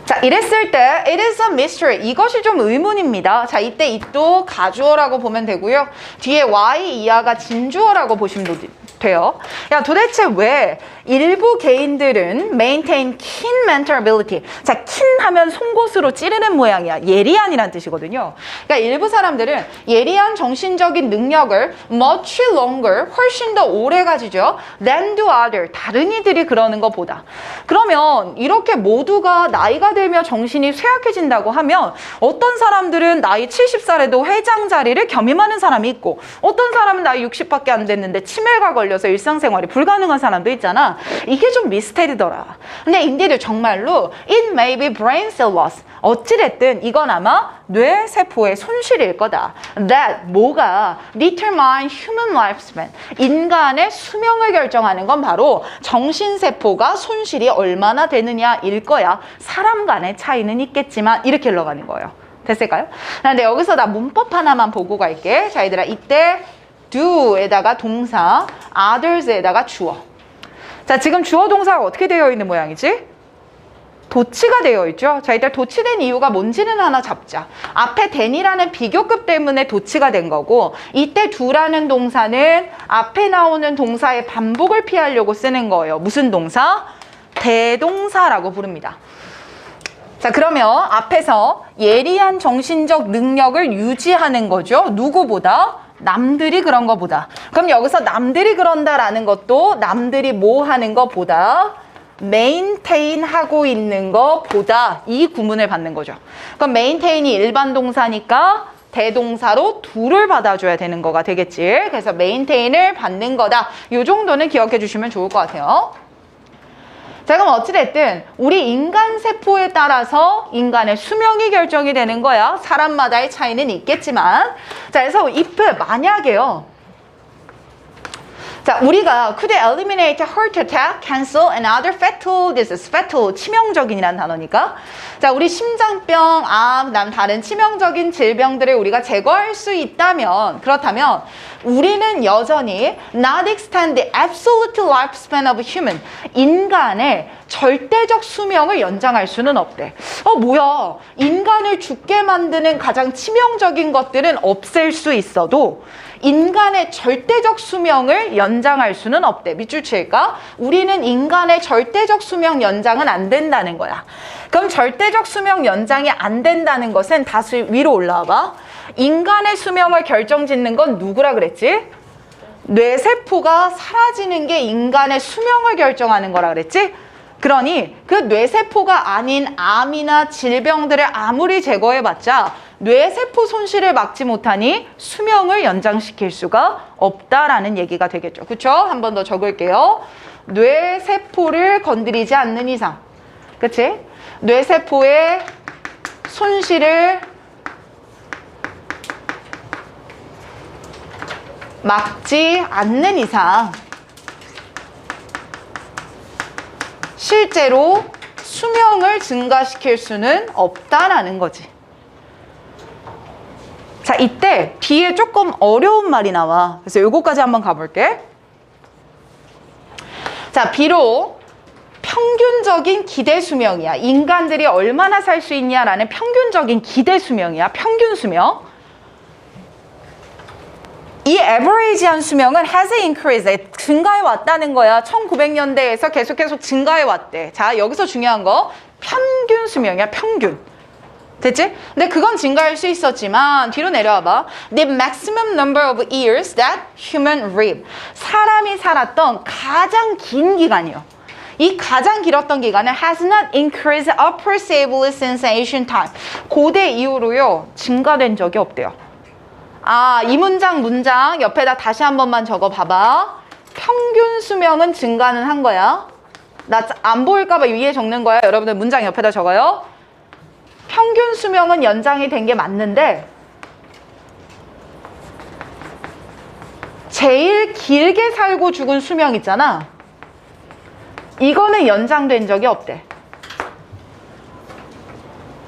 자, 이랬을 때 it is a mystery. 이것이 좀 의문입니다. 자, 이때 it도 가주어라고 보면 되고요. 뒤에 y 이하가 진주어라고 보시면 돼요. 야, 도대체 왜 일부 개인들은 maintain keen mental ability. 자, keen 하면 송곳으로 찌르는 모양이야. 예리한이란 뜻이거든요. 그러니까 일부 사람들은 예리한 정신적인 능력을 much longer, 훨씬 더 오래 가지죠. than do other. 다른 이들이 그러는 것보다. 그러면 이렇게 모두가 나이가 들며 정신이 쇠약해진다고 하면 어떤 사람들은 나이 70살에도 회장 자리를 겸임하는 사람이 있고 어떤 사람은 나이 60밖에 안 됐는데 치매가 걸려서 일상생활이 불가능한 사람도 있잖아. 이게 좀 미스테리더라. 근데 인디도 정말로 it may be brain cell loss. 어찌됐든 이건 아마 뇌세포의 손실일 거다. That 뭐가 determine human lifespan. 인간의 수명을 결정하는 건 바로 정신세포가 손실이 얼마나 되느냐일 거야. 사람 간의 차이는 있겠지만 이렇게 흘러가는 거예요. 됐을까요? 근데 여기서 나 문법 하나만 보고 갈게. 자, 얘들아, 이때 do에다가 동사, others에다가 주어. 자, 지금 주어 동사가 어떻게 되어 있는 모양이지? 도치가 되어 있죠. 자, 일단 도치된 이유가 뭔지는 하나 잡자. 앞에 then이라는 비교급 때문에 도치가 된 거고, 이때 do라는 동사는 앞에 나오는 동사의 반복을 피하려고 쓰는 거예요. 무슨 동사? 대동사라고 부릅니다. 자, 그러면 앞에서 예리한 정신적 능력을 유지하는 거죠. 누구보다? 남들이 그런 거보다. 그럼 여기서 남들이 그런다라는 것도 남들이 뭐 하는 거보다 maintain 하고 있는 거보다 이 구문을 받는 거죠. 그럼 maintain이 일반 동사니까 대동사로 do를 받아줘야 되는 거가 되겠지. 그래서 maintain을 받는 거다. 이 정도는 기억해 주시면 좋을 것 같아요. 자, 그럼 어찌됐든 우리 인간 세포에 따라서 인간의 수명이 결정이 되는 거야. 사람마다의 차이는 있겠지만. 자, 그래서 if 만약에요. 자, 우리가 could eliminate heart attack, cancer, and other fatal disease. fatal, 치명적인이라는 단어니까. 자, 우리 심장병, 암, 다른 치명적인 질병들을 우리가 제거할 수 있다면, 그렇다면 우리는 여전히 not extend the absolute lifespan of human. 인간의 절대적 수명을 연장할 수는 없대. 뭐야? 인간을 죽게 만드는 가장 치명적인 것들은 없앨 수 있어도 인간의 절대적 수명을 연장할 수는 없대. 밑줄 칠까? 우리는 인간의 절대적 수명 연장은 안 된다는 거야. 그럼 절대적 수명 연장이 안 된다는 것은 다시 위로 올라와봐. 인간의 수명을 결정짓는 건 누구라 그랬지? 뇌세포가 사라지는 게 인간의 수명을 결정하는 거라 그랬지? 그러니 그 뇌세포가 아닌 암이나 질병들을 아무리 제거해봤자 뇌세포 손실을 막지 못하니 수명을 연장시킬 수가 없다라는 얘기가 되겠죠. 그쵸? 한 번 더 적을게요. 뇌세포를 건드리지 않는 이상. 그치? 뇌세포의 손실을 막지 않는 이상 실제로 수명을 증가시킬 수는 없다라는 거지. 자, 이때 뒤에 조금 어려운 말이 나와. 그래서 요거까지 한번 가볼게. 자, 비록 평균적인 기대 수명이야. 인간들이 얼마나 살 수 있냐라는 평균적인 기대 수명이야. 평균 수명. 이 average한 수명은 has increased, 증가해 왔다는 거야. 1900년대에서 계속 증가해 왔대. 자, 여기서 중요한 거 평균 수명이야. 평균. 됐지? 근데 그건 증가할 수 있었지만 뒤로 내려와봐. The maximum number of years that human live. 사람이 살았던 가장 긴 기간이요. 이 가장 길었던 기간은 has not increased appreciably since ancient time. 고대 이후로요. 증가된 적이 없대요. 이 문장 옆에다 다시 한 번만 적어봐봐. 평균 수명은 증가는 한 거야. 나 안 보일까봐 위에 적는 거야. 여러분들 문장 옆에다 적어요. 평균 수명은 연장이 된 게 맞는데 제일 길게 살고 죽은 수명 있잖아. 이거는 연장된 적이 없대.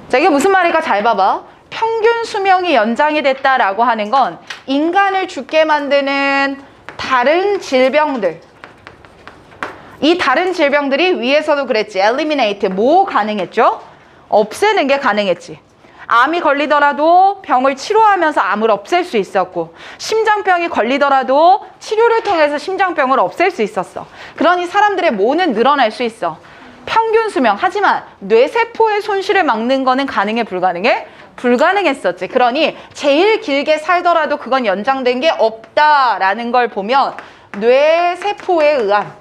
자, 이게 무슨 말일까 잘 봐봐. 평균 수명이 연장이 됐다라고 하는 건 인간을 죽게 만드는 다른 질병들, 이 다른 질병들이 위에서도 그랬지. eliminate, 뭐 가능했죠? 없애는 게 가능했지. 암이 걸리더라도 병을 치료하면서 암을 없앨 수 있었고, 심장병이 걸리더라도 치료를 통해서 심장병을 없앨 수 있었어. 그러니 사람들의 모는 늘어날 수 있어. 평균 수명. 하지만 뇌세포의 손실을 막는 거는 가능해, 불가능해? 불가능했었지. 그러니 제일 길게 살더라도 그건 연장된 게 없다라는 걸 보면 뇌세포에 의한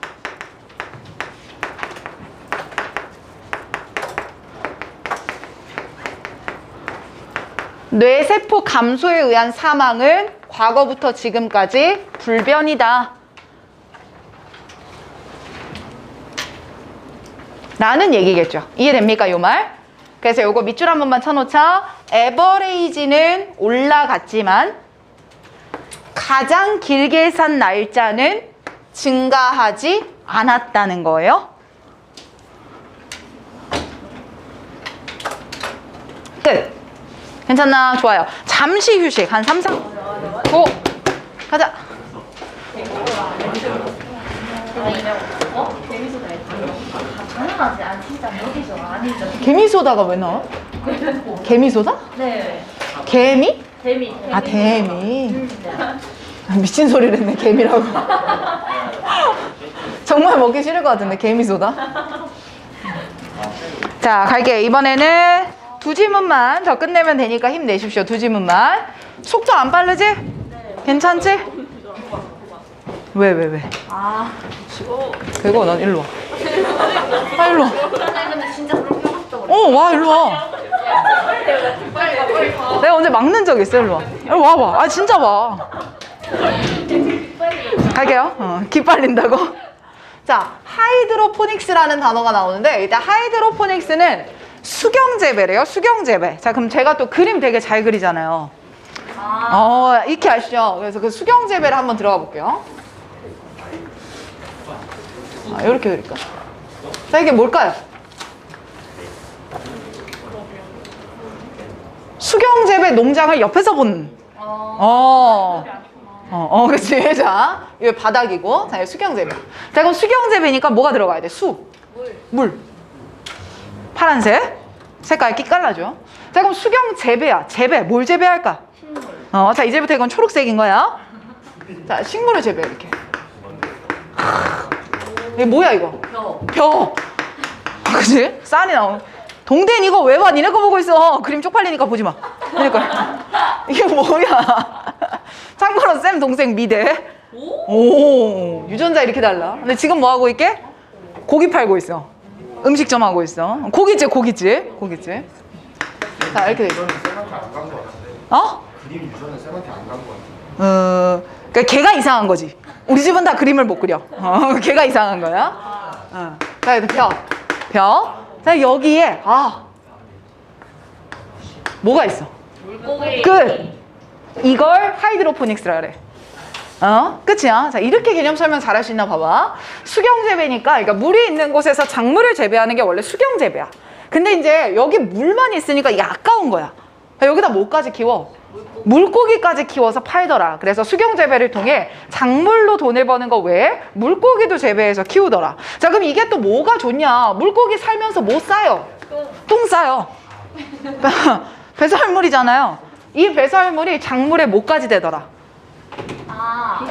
뇌세포 감소에 의한 사망은 과거부터 지금까지 불변이다 라는 얘기겠죠. 이해됩니까, 요 말? 그래서 요거 밑줄 한 번만 쳐놓자. 에버레이지는 올라갔지만 가장 길게 산 날짜는 증가하지 않았다는 거예요. 끝. 괜찮나? 좋아요. 잠시 휴식. 한 3, 4. 고! 가자. 당연하지. 아 진짜 못이죠. 아니죠. 개미소다가 왜 나와? 개미소다? 네. 개미? 데미. 아, 개미. 미친 소리를 했네, 개미라고. 정말 먹기 싫을 것 같은데, 개미소다. 자, 갈게. 이번에는 두 지문만 더 끝내면 되니까 힘내십시오. 두 지문만. 속도 안 빠르지? 괜찮지? 왜? 아. 그리고 넌 일로 와. 아, 일로 와. 근데 진짜 그렇게 하셨죠? 와, 일로 와. 빨리 가. 내가 언제 막는 적 있어? 일로 와. 일로 와봐. 아, 진짜 와. 갈게요. 기빨린다고? 자, 하이드로포닉스라는 단어가 나오는데, 일단 하이드로포닉스는 수경재배래요. 수경재배. 자, 그럼 제가 또 그림 되게 잘 그리잖아요. 익히 아시죠? 그래서 그 수경재배를 한번 들어가 볼게요. 이렇게 그릴까? 자, 이게 뭘까요? 수경재배 농장을 옆에서 보는. 그치. 자, 이거 바닥이고, 자, 수경재배. 자, 그럼 수경재배니까 뭐가 들어가야 돼? 물. 파란색. 색깔 끼깔나죠? 자, 그럼 수경재배야. 뭘 재배할까? 자, 이제부터 이건 초록색인 거야. 자, 식물을 재배해, 이렇게. 이게 뭐야, 이거? 벼. 그치? 쌀이 나오는. 동대인 이거 왜 봐? 니네 거 보고 있어. 그림 쪽팔리니까 보지 마. 그러니까. 이게 뭐야? 참고로 쌤 동생 미대. 오, 유전자 이렇게 달라. 근데 지금 뭐 하고 있게? 고기 팔고 있어. 음식점 하고 있어. 고깃집. 자, 이렇게 돼 있어. 그림 유전은 쌤한테 안 간 것 같아. 그러니까 걔가 이상한 거지. 우리 집은 다 그림을 못 그려. 걔가 이상한 거야. 자, 벼. 자, 여기에 뭐가 있어? 물고기. 끝. 이걸 하이드로포닉스라 그래. 끝이야. 자, 이렇게 개념 설명 잘 할 수 있나 봐봐. 수경재배니까, 그러니까 물이 있는 곳에서 작물을 재배하는 게 원래 수경재배야. 근데 이제 여기 물만 있으니까 이게 아까운 거야. 여기다 뭐까지 키워? 물고기까지 키워서 팔더라. 그래서 수경재배를 통해 작물로 돈을 버는 거 외에 물고기도 재배해서 키우더라. 자, 그럼 이게 또 뭐가 좋냐? 물고기 살면서 뭐 싸요? 똥 싸요. 배설물이잖아요. 이 배설물이 작물에 뭐까지 되더라?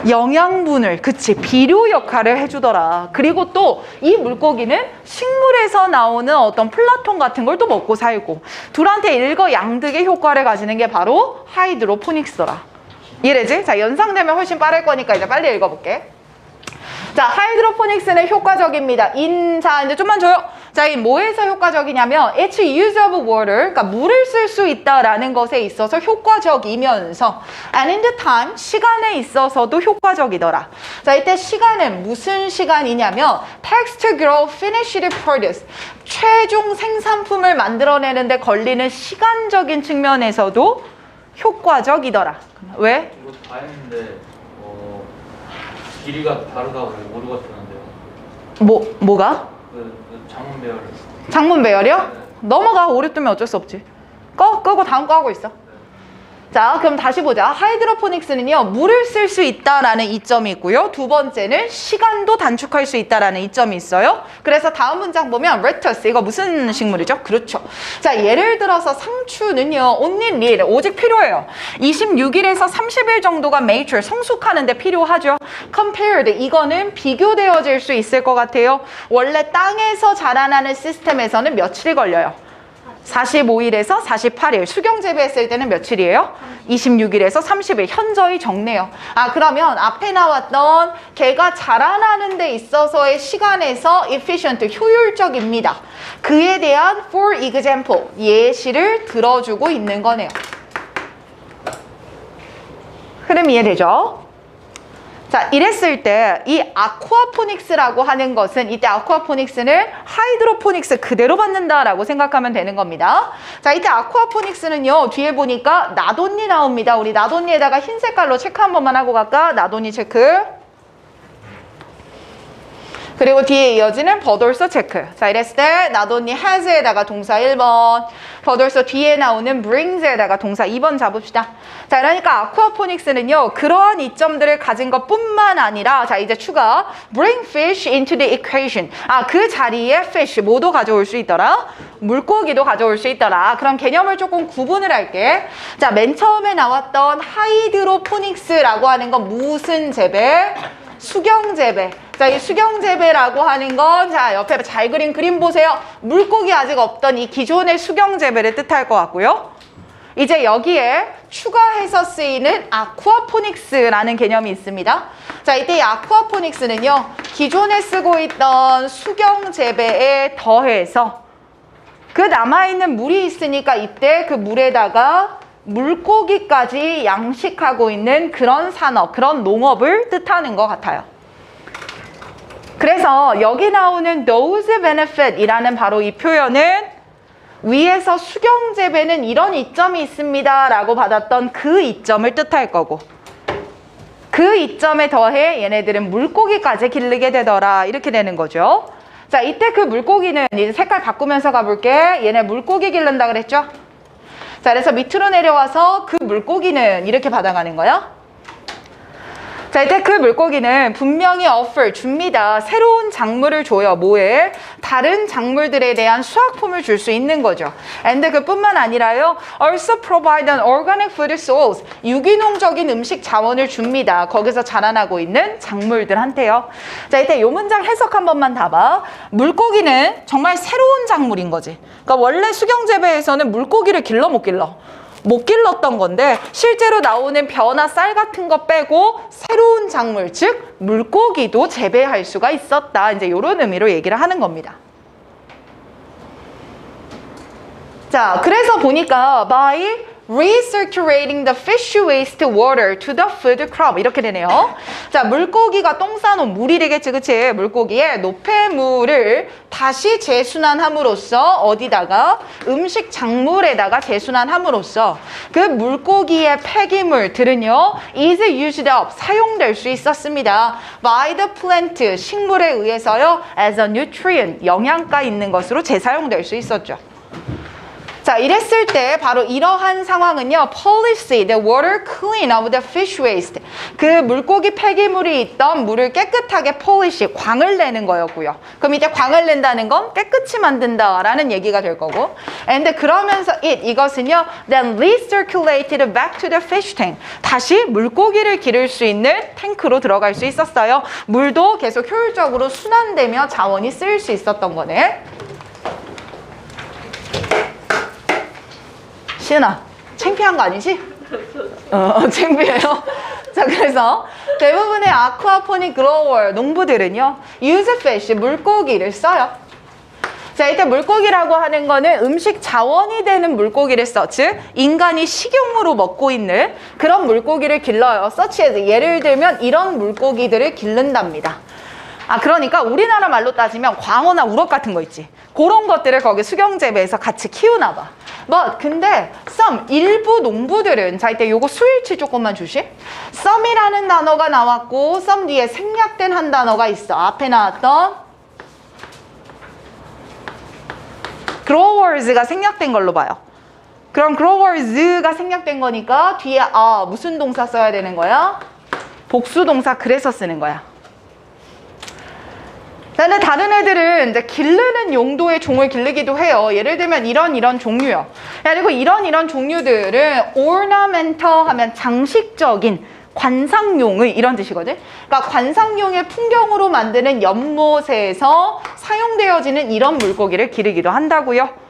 영양분을, 그치, 비료 역할을 해주더라. 그리고 또 이 물고기는 식물에서 나오는 어떤 플라톤 같은 걸 또 먹고 살고, 둘한테 일거양득의 효과를 가지는 게 바로 하이드로포닉스더라. 이해되지? 자, 연상되면 훨씬 빠를 거니까 이제 빨리 읽어볼게. 자, 하이드로포닉스는 효과적입니다. 자, 이제 좀만 줘요. 자, 이 뭐에서 효과적이냐면 It's use of water, 그러니까 물을 쓸 수 있다라는 것에 있어서 효과적이면서 and in the time, 시간에 있어서도 효과적이더라. 자, 이때 시간은 무슨 시간이냐면 takes to grow, finish to produce, 최종 생산품을 만들어내는데 걸리는 시간적인 측면에서도 효과적이더라. 왜? 이거 다 했는데 길이가 다르다고 오류가 뜨는데요. 뭐가? 그 장문 배열. 장문 배열이요? 넘어가. 오류 뜨면 어쩔 수 없지. 끄고 다음 거 하고 있어. 자, 그럼 다시 보자. 하이드로포닉스는요, 물을 쓸 수 있다라는 이점이 있고요. 두 번째는 시간도 단축할 수 있다라는 이점이 있어요. 그래서 다음 문장 보면 레터스, 이거 무슨 식물이죠? 그렇죠. 자, 예를 들어서 상추는요, only need, 오직 필요해요. 26일에서 30일 정도가 mature, 성숙하는데 필요하죠. compared, 이거는 비교되어질 수 있을 것 같아요. 원래 땅에서 자라나는 시스템에서는 며칠이 걸려요? 45일에서 48일. 수경재배했을 때는 며칠이에요? 26일에서 30일. 현저히 적네요. 그러면 앞에 나왔던 개가 자라나는 데 있어서의 시간에서 efficient, 효율적입니다. 그에 대한 for example, 예시를 들어주고 있는 거네요. 흐름 이해되죠? 자, 이랬을 때 이 아쿠아포닉스라고 하는 것은, 이때 아쿠아포닉스는 하이드로포닉스 그대로 받는다라고 생각하면 되는 겁니다. 자, 이때 아쿠아포닉스는요, 뒤에 보니까 나돈니 나옵니다. 우리 나돈니에다가 흰 색깔로 체크 한 번만 하고 갈까? 나돈니 체크. 그리고 뒤에 이어지는 but also 체크. 자, 이랬을 때 not only has에다가 동사 1번, but also 뒤에 나오는 brings에다가 동사 2번 잡읍시다. 자, 그러니까 아쿠아포닉스는요, 그러한 이점들을 가진 것뿐만 아니라, 자, 이제 추가 bring fish into the equation. 아, 그 자리에 fish 뭐도 가져올 수 있더라. 물고기도 가져올 수 있더라. 그럼 개념을 조금 구분을 할게. 자, 맨 처음에 나왔던 하이드로포닉스라고 하는 건 무슨 재배? 수경재배. 자, 이 수경재배라고 하는 건, 자, 옆에 잘 그린 그림 보세요. 물고기 아직 없던 이 기존의 수경재배를 뜻할 것 같고요. 이제 여기에 추가해서 쓰이는 아쿠아포닉스라는 개념이 있습니다. 자, 이때 이 아쿠아포닉스는요, 기존에 쓰고 있던 수경재배에 더해서 그 남아있는 물이 있으니까 이때 그 물에다가 물고기까지 양식하고 있는 그런 산업, 그런 농업을 뜻하는 것 같아요. 그래서 여기 나오는 those benefit 이라는 바로 이 표현은 위에서 수경재배는 이런 이점이 있습니다 라고 받았던 그 이점을 뜻할 거고, 그 이점에 더해 얘네들은 물고기까지 기르게 되더라, 이렇게 되는 거죠. 자, 이때 그 물고기는 이제 색깔 바꾸면서 가볼게. 얘네 물고기 기른다 그랬죠? 자, 그래서 밑으로 내려와서 그 물고기는 이렇게 받아가는 거야. 자, 이때 그 물고기는 분명히 offer, 줍니다. 새로운 작물을 줘요. 뭐에? 다른 작물들에 대한 수확품을 줄 수 있는 거죠. And 그뿐만 아니라요, also provide an organic food source, 유기농적인 음식 자원을 줍니다. 거기서 자라나고 있는 작물들한테요. 자, 이때 요 문장 해석 한 번만 다 봐. 물고기는 정말 새로운 작물인 거지. 그러니까 원래 수경재배에서는 물고기를 길러 못 길러. 못 길렀던 건데 실제로 나오는 벼나 쌀 같은 거 빼고 새로운 작물, 즉 물고기도 재배할 수가 있었다. 이제 이런 의미로 얘기를 하는 겁니다. 자, 그래서 보니까 by recirculating the fish waste water to the food crop 이렇게 되네요. 자, 물고기가 똥 싸놓은 물이 되겠지, 그치? 물고기의 노폐물을 다시 재순환함으로써 어디다가? 음식 작물에다가 재순환함으로써 그 물고기의 폐기물들은요, is used up, 사용될 수 있었습니다. by the plant, 식물에 의해서요, as a nutrient, 영양가 있는 것으로 재사용될 수 있었죠. 자, 이랬을 때 바로 이러한 상황은요, policy, the water clean of the fish waste, 그 물고기 폐기물이 있던 물을 깨끗하게 polish, 광을 내는 거였고요. 그럼 이제 광을 낸다는 건 깨끗이 만든다라는 얘기가 될 거고, and 그러면서 이것은요, then recirculated back to the fish tank, 다시 물고기를 기를 수 있는 탱크로 들어갈 수 있었어요. 물도 계속 효율적으로 순환되며 자원이 쓰일 수 있었던 거네. 시은아, 창피한 거 아니지? 창피해요. 자, 그래서 대부분의 아쿠아포닉 그로워 농부들은요, use fish, 물고기를 써요. 자, 이때 물고기라고 하는 거는 음식 자원이 되는 물고기를 써. 즉, 인간이 식용으로 먹고 있는 그런 물고기를 길러요. such as, 예를 들면 이런 물고기들을 기른답니다. 아, 그러니까 우리나라 말로 따지면 광어나 우럭 같은 거 있지. 그런 것들을 거기 수경재배에서 같이 키우나 봐. 근데 일부 농부들은, 자, 이때 요거 수일치 조금만 주시. some이라는 단어가 나왔고 some 뒤에 생략된 한 단어가 있어. 앞에 나왔던 growers가 생략된 걸로 봐요. 그럼 growers가 생략된 거니까 뒤에 무슨 동사 써야 되는 거야? 복수 동사, 그래서 쓰는 거야. 근데 다른 애들은 이제 기르는 용도의 종을 기르기도 해요. 예를 들면 이런 종류요. 그리고 이런 종류들은 ornamental 하면 장식적인, 관상용의 이런 뜻이거든. 그러니까 관상용의 풍경으로 만드는 연못에서 사용되어지는 이런 물고기를 기르기도 한다고요.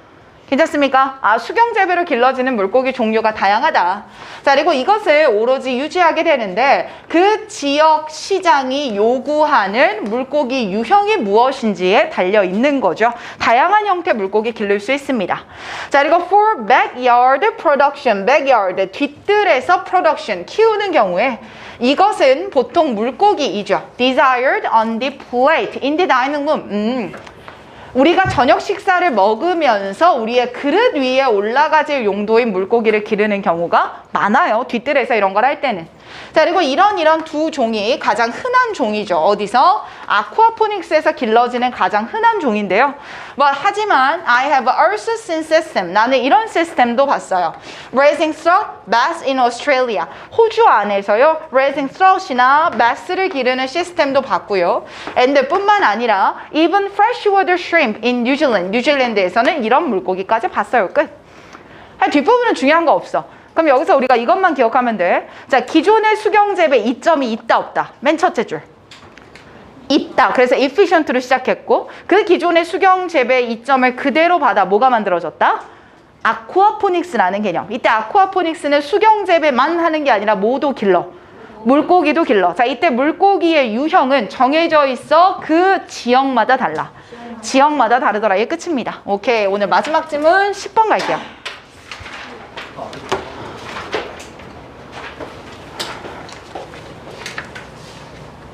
괜찮습니까? 수경재배로 길러지는 물고기 종류가 다양하다. 자, 그리고 이것을 오로지 유지하게 되는데 그 지역 시장이 요구하는 물고기 유형이 무엇인지에 달려 있는 거죠. 다양한 형태의 물고기 기를 수 있습니다. 자, 그리고 for backyard production, backyard, 뒤뜰에서 production, 키우는 경우에 이것은 보통 물고기이죠. desired on the plate, in the dining room. 우리가 저녁 식사를 먹으면서 우리의 그릇 위에 올라가질 용도의 물고기를 기르는 경우가 많아요. 뒤뜰에서 이런 걸 할 때는. 자, 그리고 이런 두 종이 가장 흔한 종이죠. 어디서? 아쿠아포닉스에서 길러지는 가장 흔한 종인데요. 하지만 I have also seen system. 나는 이런 시스템도 봤어요. Raising trout, bass in Australia. 호주 안에서요. Raising trout이나 bass를 기르는 시스템도 봤고요. and 뿐만 아니라 even freshwater shrimp in New Zealand. 뉴질랜드에서는 이런 물고기까지 봤어요. 끝. 뒷부분은 중요한 거 없어. 그럼 여기서 우리가 이것만 기억하면 돼. 자, 기존의 수경재배 이점이 있다 없다. 맨 첫째 줄. 있다. 그래서 efficient로 시작했고 그 기존의 수경재배 이점을 그대로 받아 뭐가 만들어졌다? 아쿠아포닉스라는 개념. 이때 아쿠아포닉스는 수경재배만 하는 게 아니라 뭐도 길러. 물고기도 길러. 자, 이때 물고기의 유형은 정해져 있어. 그 지역마다 달라. 지역마다 다르더라. 이게 끝입니다. 오케이. 오늘 마지막 질문 10번 갈게요.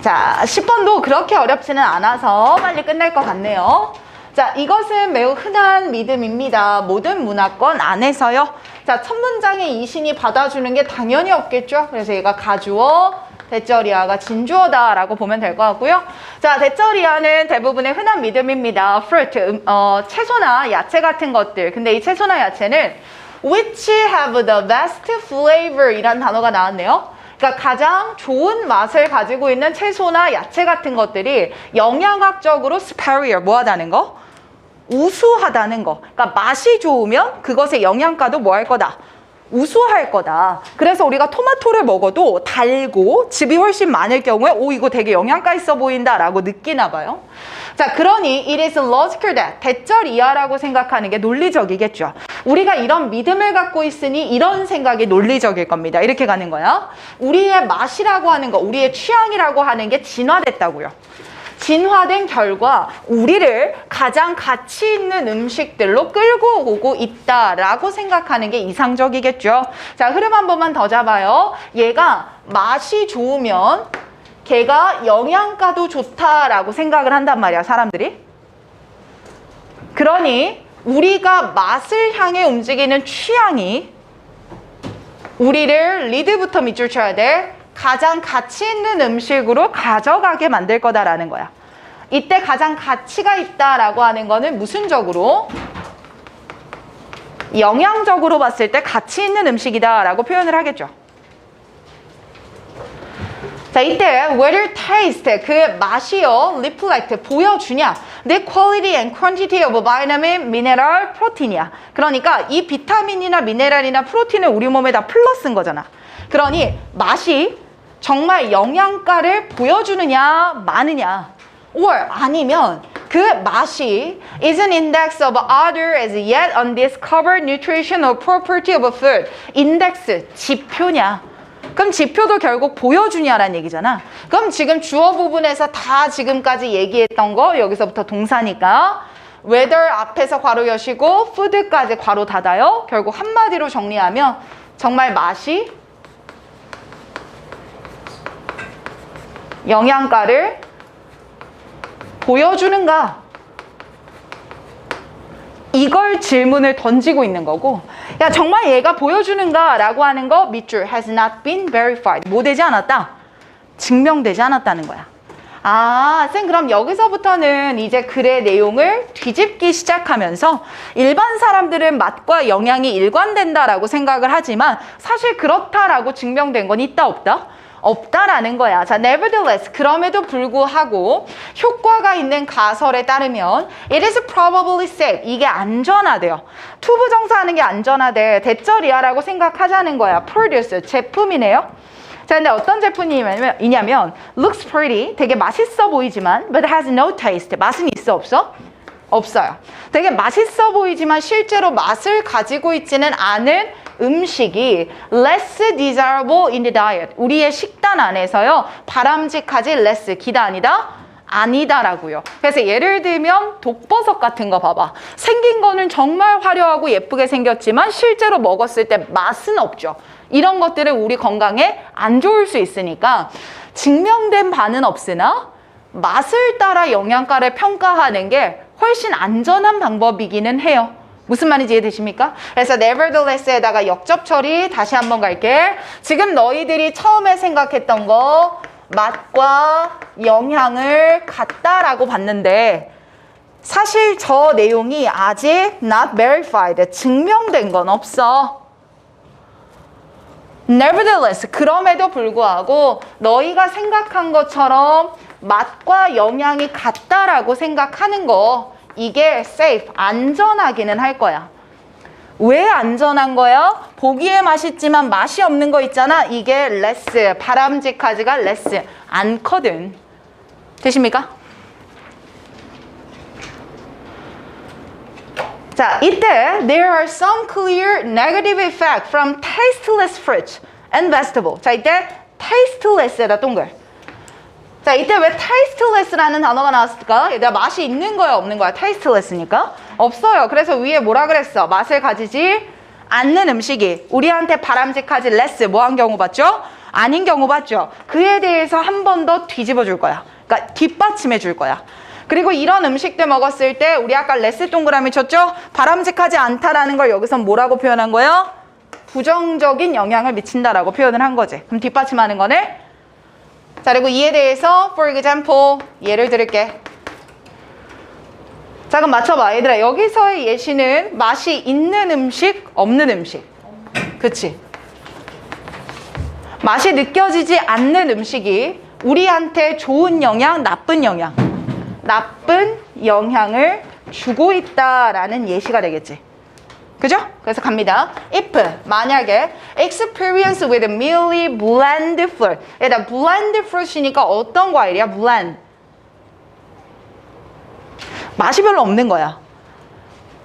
자, 10번도 그렇게 어렵지는 않아서 빨리 끝날 것 같네요. 자, 이것은 매우 흔한 믿음입니다. 모든 문화권 안에서요. 자, 첫 문장에 이 신이 받아주는 게 당연히 없겠죠. 그래서 얘가 가주어, 대절이아가 진주어다라고 보면 될 것 같고요. 자, 대절이아는 대부분의 흔한 믿음입니다. fruit, 채소나 야채 같은 것들. 근데 이 채소나 야채는 which have the best flavor 이란 단어가 나왔네요. 그러니까 가장 좋은 맛을 가지고 있는 채소나 야채 같은 것들이 영양학적으로 superior, 뭐하다는 거? 우수하다는 거. 그러니까 맛이 좋으면 그것의 영양가도 뭐 할 거다? 우수할 거다. 그래서 우리가 토마토를 먹어도 달고 즙이 훨씬 많을 경우에 오, 이거 되게 영양가 있어 보인다 라고 느끼나 봐요. 자, 그러니 it is logical that 대절이하라고 생각하는 게 논리적이겠죠. 우리가 이런 믿음을 갖고 있으니 이런 생각이 논리적일 겁니다. 이렇게 가는 거야. 우리의 맛이라고 하는 거, 우리의 취향이라고 하는 게 진화됐다고요. 진화된 결과 우리를 가장 가치 있는 음식들로 끌고 오고 있다라고 생각하는 게 이상적이겠죠. 자, 흐름 한 번만 더 잡아요. 얘가 맛이 좋으면 걔가 영양가도 좋다라고 생각을 한단 말이야, 사람들이. 그러니 우리가 맛을 향해 움직이는 취향이 우리를 리드부터 밑줄 쳐야 돼. 가장 가치 있는 음식으로 가져가게 만들 거다라는 거야. 이때 가장 가치가 있다라고 하는 거는 무슨적으로? 영양적으로 봤을 때 가치 있는 음식이다라고 표현을 하겠죠. 자, 이때 whether taste, 그 맛이요, reflect, 보여주냐, the quality and quantity of vitamin, mineral, protein이야. 그러니까 이 비타민이나 미네랄이나 프로틴을 우리 몸에 다 플러스인 거잖아. 그러니 맛이 정말 영양가를 보여주느냐 마느냐, or 아니면 그 맛이 is an index of other as yet undiscovered nutritional property of food. 인덱스, 지표냐. 그럼 지표도 결국 보여주냐라는 얘기잖아. 그럼 지금 주어 부분에서 다 지금까지 얘기했던 거 여기서부터 동사니까 whether 앞에서 괄호 여시고 food까지 괄호 닫아요. 결국 한마디로 정리하면 정말 맛이 영양가를 보여주는가? 이걸 질문을 던지고 있는 거고, 야, 정말 얘가 보여주는가? 라고 하는 거 밑줄 has not been verified. 뭐 되지 않았다? 증명되지 않았다는 거야. 아, 쌤 그럼 여기서부터는 이제 글의 내용을 뒤집기 시작하면서 일반 사람들은 맛과 영양이 일관된다라고 생각을 하지만 사실 그렇다라고 증명된 건 있다 없다? 없다라는 거야. 자, nevertheless, 그럼에도 불구하고 효과가 있는 가설에 따르면 it is probably safe, 이게 안전하대요. to 부정사하는 게 안전하대. 대절이야라고 생각하자는 거야. produce, 제품이네요. 자, 근데 어떤 제품이냐면 looks pretty, 되게 맛있어 보이지만 but has no taste, 맛은 있어 없어? 없어요. 되게 맛있어 보이지만 실제로 맛을 가지고 있지는 않은 음식이 less desirable in the diet. 우리의 식단 안에서요. 바람직하지 less, 기다 아니다? 아니다라고요. 그래서 예를 들면 독버섯 같은 거 봐봐. 생긴 거는 정말 화려하고 예쁘게 생겼지만 실제로 먹었을 때 맛은 없죠. 이런 것들은 우리 건강에 안 좋을 수 있으니까 증명된 바는 없으나 맛을 따라 영양가를 평가하는 게 훨씬 안전한 방법이기는 해요. 무슨 말인지 이해되십니까? 그래서 nevertheless에다가 역접 처리 다시 한번 갈게. 지금 너희들이 처음에 생각했던 거 맛과 영향을 같다라고 봤는데 사실 저 내용이 아직 not verified, 증명된 건 없어. Nevertheless, 그럼에도 불구하고 너희가 생각한 것처럼 맛과 영향이 같다라고 생각하는 거 이게 safe, 안전하기는 할 거야. 왜 안전한 거야? 보기에 맛있지만 맛이 없는 거 있잖아. 이게 less, 바람직하지가 less, 않거든. 되십니까? 자, 이때 there are some clear negative effects from tasteless fruits and vegetables. 자, 이때 tasteless에다 동글. 자, 이때 왜 tasteless라는 단어가 나왔을까? 내가 맛이 있는 거야, 없는 거야? tasteless니까? 없어요. 그래서 위에 뭐라 그랬어? 맛을 가지지 않는 음식이 우리한테 바람직하지 less, 뭐한 경우 봤죠? 아닌 경우 봤죠? 그에 대해서 한 번 더 뒤집어 줄 거야. 그러니까 뒷받침해 줄 거야. 그리고 이런 음식들 먹었을 때 우리 아까 레스 동그라미 쳤죠? 바람직하지 않다라는 걸 여기서 뭐라고 표현한 거예요? 부정적인 영향을 미친다라고 표현을 한 거지. 그럼 뒷받침하는 거네? 자, 그리고 이에 대해서 for example 예를 들을게. 자, 그럼 맞춰봐. 얘들아, 여기서의 예시는 맛이 있는 음식, 없는 음식. 그치? 맛이 느껴지지 않는 음식이 우리한테 좋은 영향, 나쁜 영향을 주고 있다라는 예시가 되겠지. 그죠? 그래서 갑니다. If, 만약에 experience with merely bland fruit. 얘들아, bland fruit이니까 어떤 과일이야? bland. 맛이 별로 없는 거야.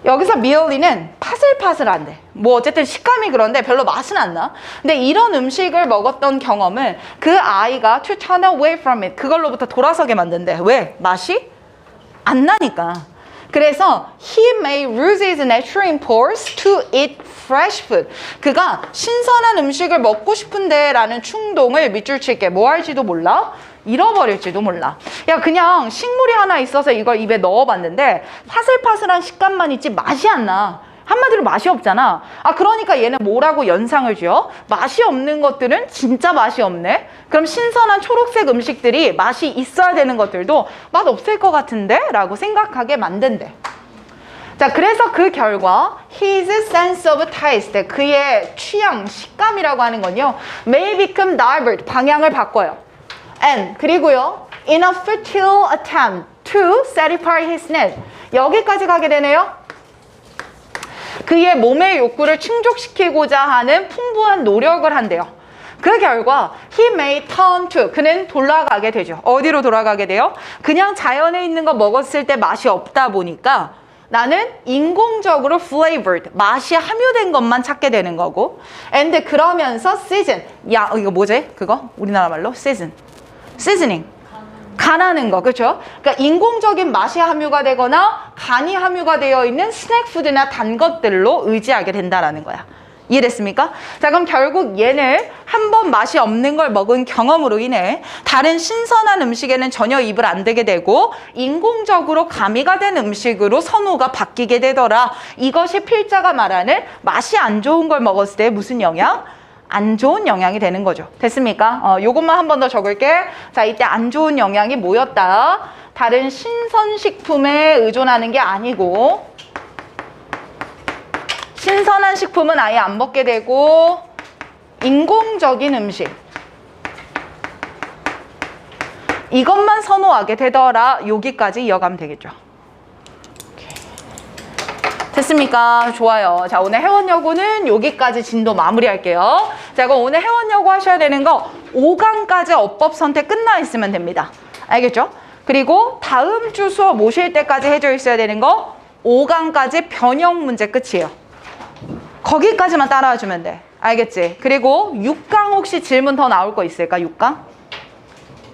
여기서 merely는 파슬파슬한데 뭐 어쨌든 식감이 그런데 별로 맛은 안 나. 근데 이런 음식을 먹었던 경험은 그 아이가 to turn away from it, 그걸로부터 돌아서게 만든대. 왜? 맛이 안 나니까. 그래서 he may lose his natural impulse to eat fresh food. 그가 신선한 음식을 먹고 싶은데 라는 충동을 밑줄 칠게. 뭐 할지도 몰라? 잃어버릴지도 몰라. 야, 그냥 식물이 하나 있어서 이걸 입에 넣어봤는데 파슬파슬한 식감만 있지 맛이 안 나. 한마디로 맛이 없잖아. 아, 그러니까 얘는 뭐라고 연상을 지어? 맛이 없는 것들은 진짜 맛이 없네. 그럼 신선한 초록색 음식들이 맛이 있어야 되는 것들도 맛 없을 것 같은데? 라고 생각하게 만든대. 자, 그래서 그 결과 his sense of taste, 그의 취향, 식감이라고 하는 건요, may become divert, 방향을 바꿔요. And, 그리고요, in a futile attempt to satisfy his need, 여기까지 가게 되네요. 그의 몸의 욕구를 충족시키고자 하는 풍부한 노력을 한대요. 그 결과 he may turn to, 그는 돌아가게 되죠. 어디로 돌아가게 돼요? 그냥 자연에 있는 거 먹었을 때 맛이 없다 보니까 나는 인공적으로 flavored, 맛이 함유된 것만 찾게 되는 거고, and 그러면서 season, 야, 이거 뭐지? 그거? 우리나라 말로 seasoning. 간하는 거, 그렇죠? 그러니까 인공적인 맛이 함유가 되거나 간이 함유가 되어 있는 스낵푸드나 단 것들로 의지하게 된다라는 거야. 이해됐습니까? 자, 그럼 결국 얘는 한 번 맛이 없는 걸 먹은 경험으로 인해 다른 신선한 음식에는 전혀 입을 안 대게 되고 인공적으로 가미가 된 음식으로 선호가 바뀌게 되더라. 이것이 필자가 말하는 맛이 안 좋은 걸 먹었을 때 무슨 영향? 안 좋은 영향이 되는 거죠. 됐습니까? 요것만 한 번 더 적을게. 자, 이때 안 좋은 영향이 뭐였다? 다른 신선식품에 의존하는 게 아니고 신선한 식품은 아예 안 먹게 되고 인공적인 음식, 이것만 선호하게 되더라. 여기까지 이어가면 되겠죠. 됐습니까? 좋아요. 자, 오늘 회원여고는 여기까지 진도 마무리할게요. 자, 그럼 오늘 회원여고 하셔야 되는 거 5강까지 어법 선택 끝나 있으면 됩니다. 알겠죠? 그리고 다음 주 수업 모실 때까지 해져 있어야 되는 거 5강까지 변형 문제 끝이에요. 거기까지만 따라와 주면 돼. 알겠지? 그리고 6강 혹시 질문 더 나올 거 있을까? 6강?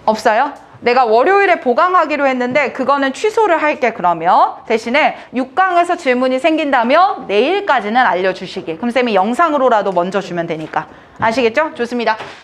없어요? 내가 월요일에 보강하기로 했는데 그거는 취소를 할게. 그러면 대신에 6강에서 질문이 생긴다면 내일까지는 알려주시기. 그럼 쌤이 영상으로라도 먼저 주면 되니까. 아시겠죠? 좋습니다.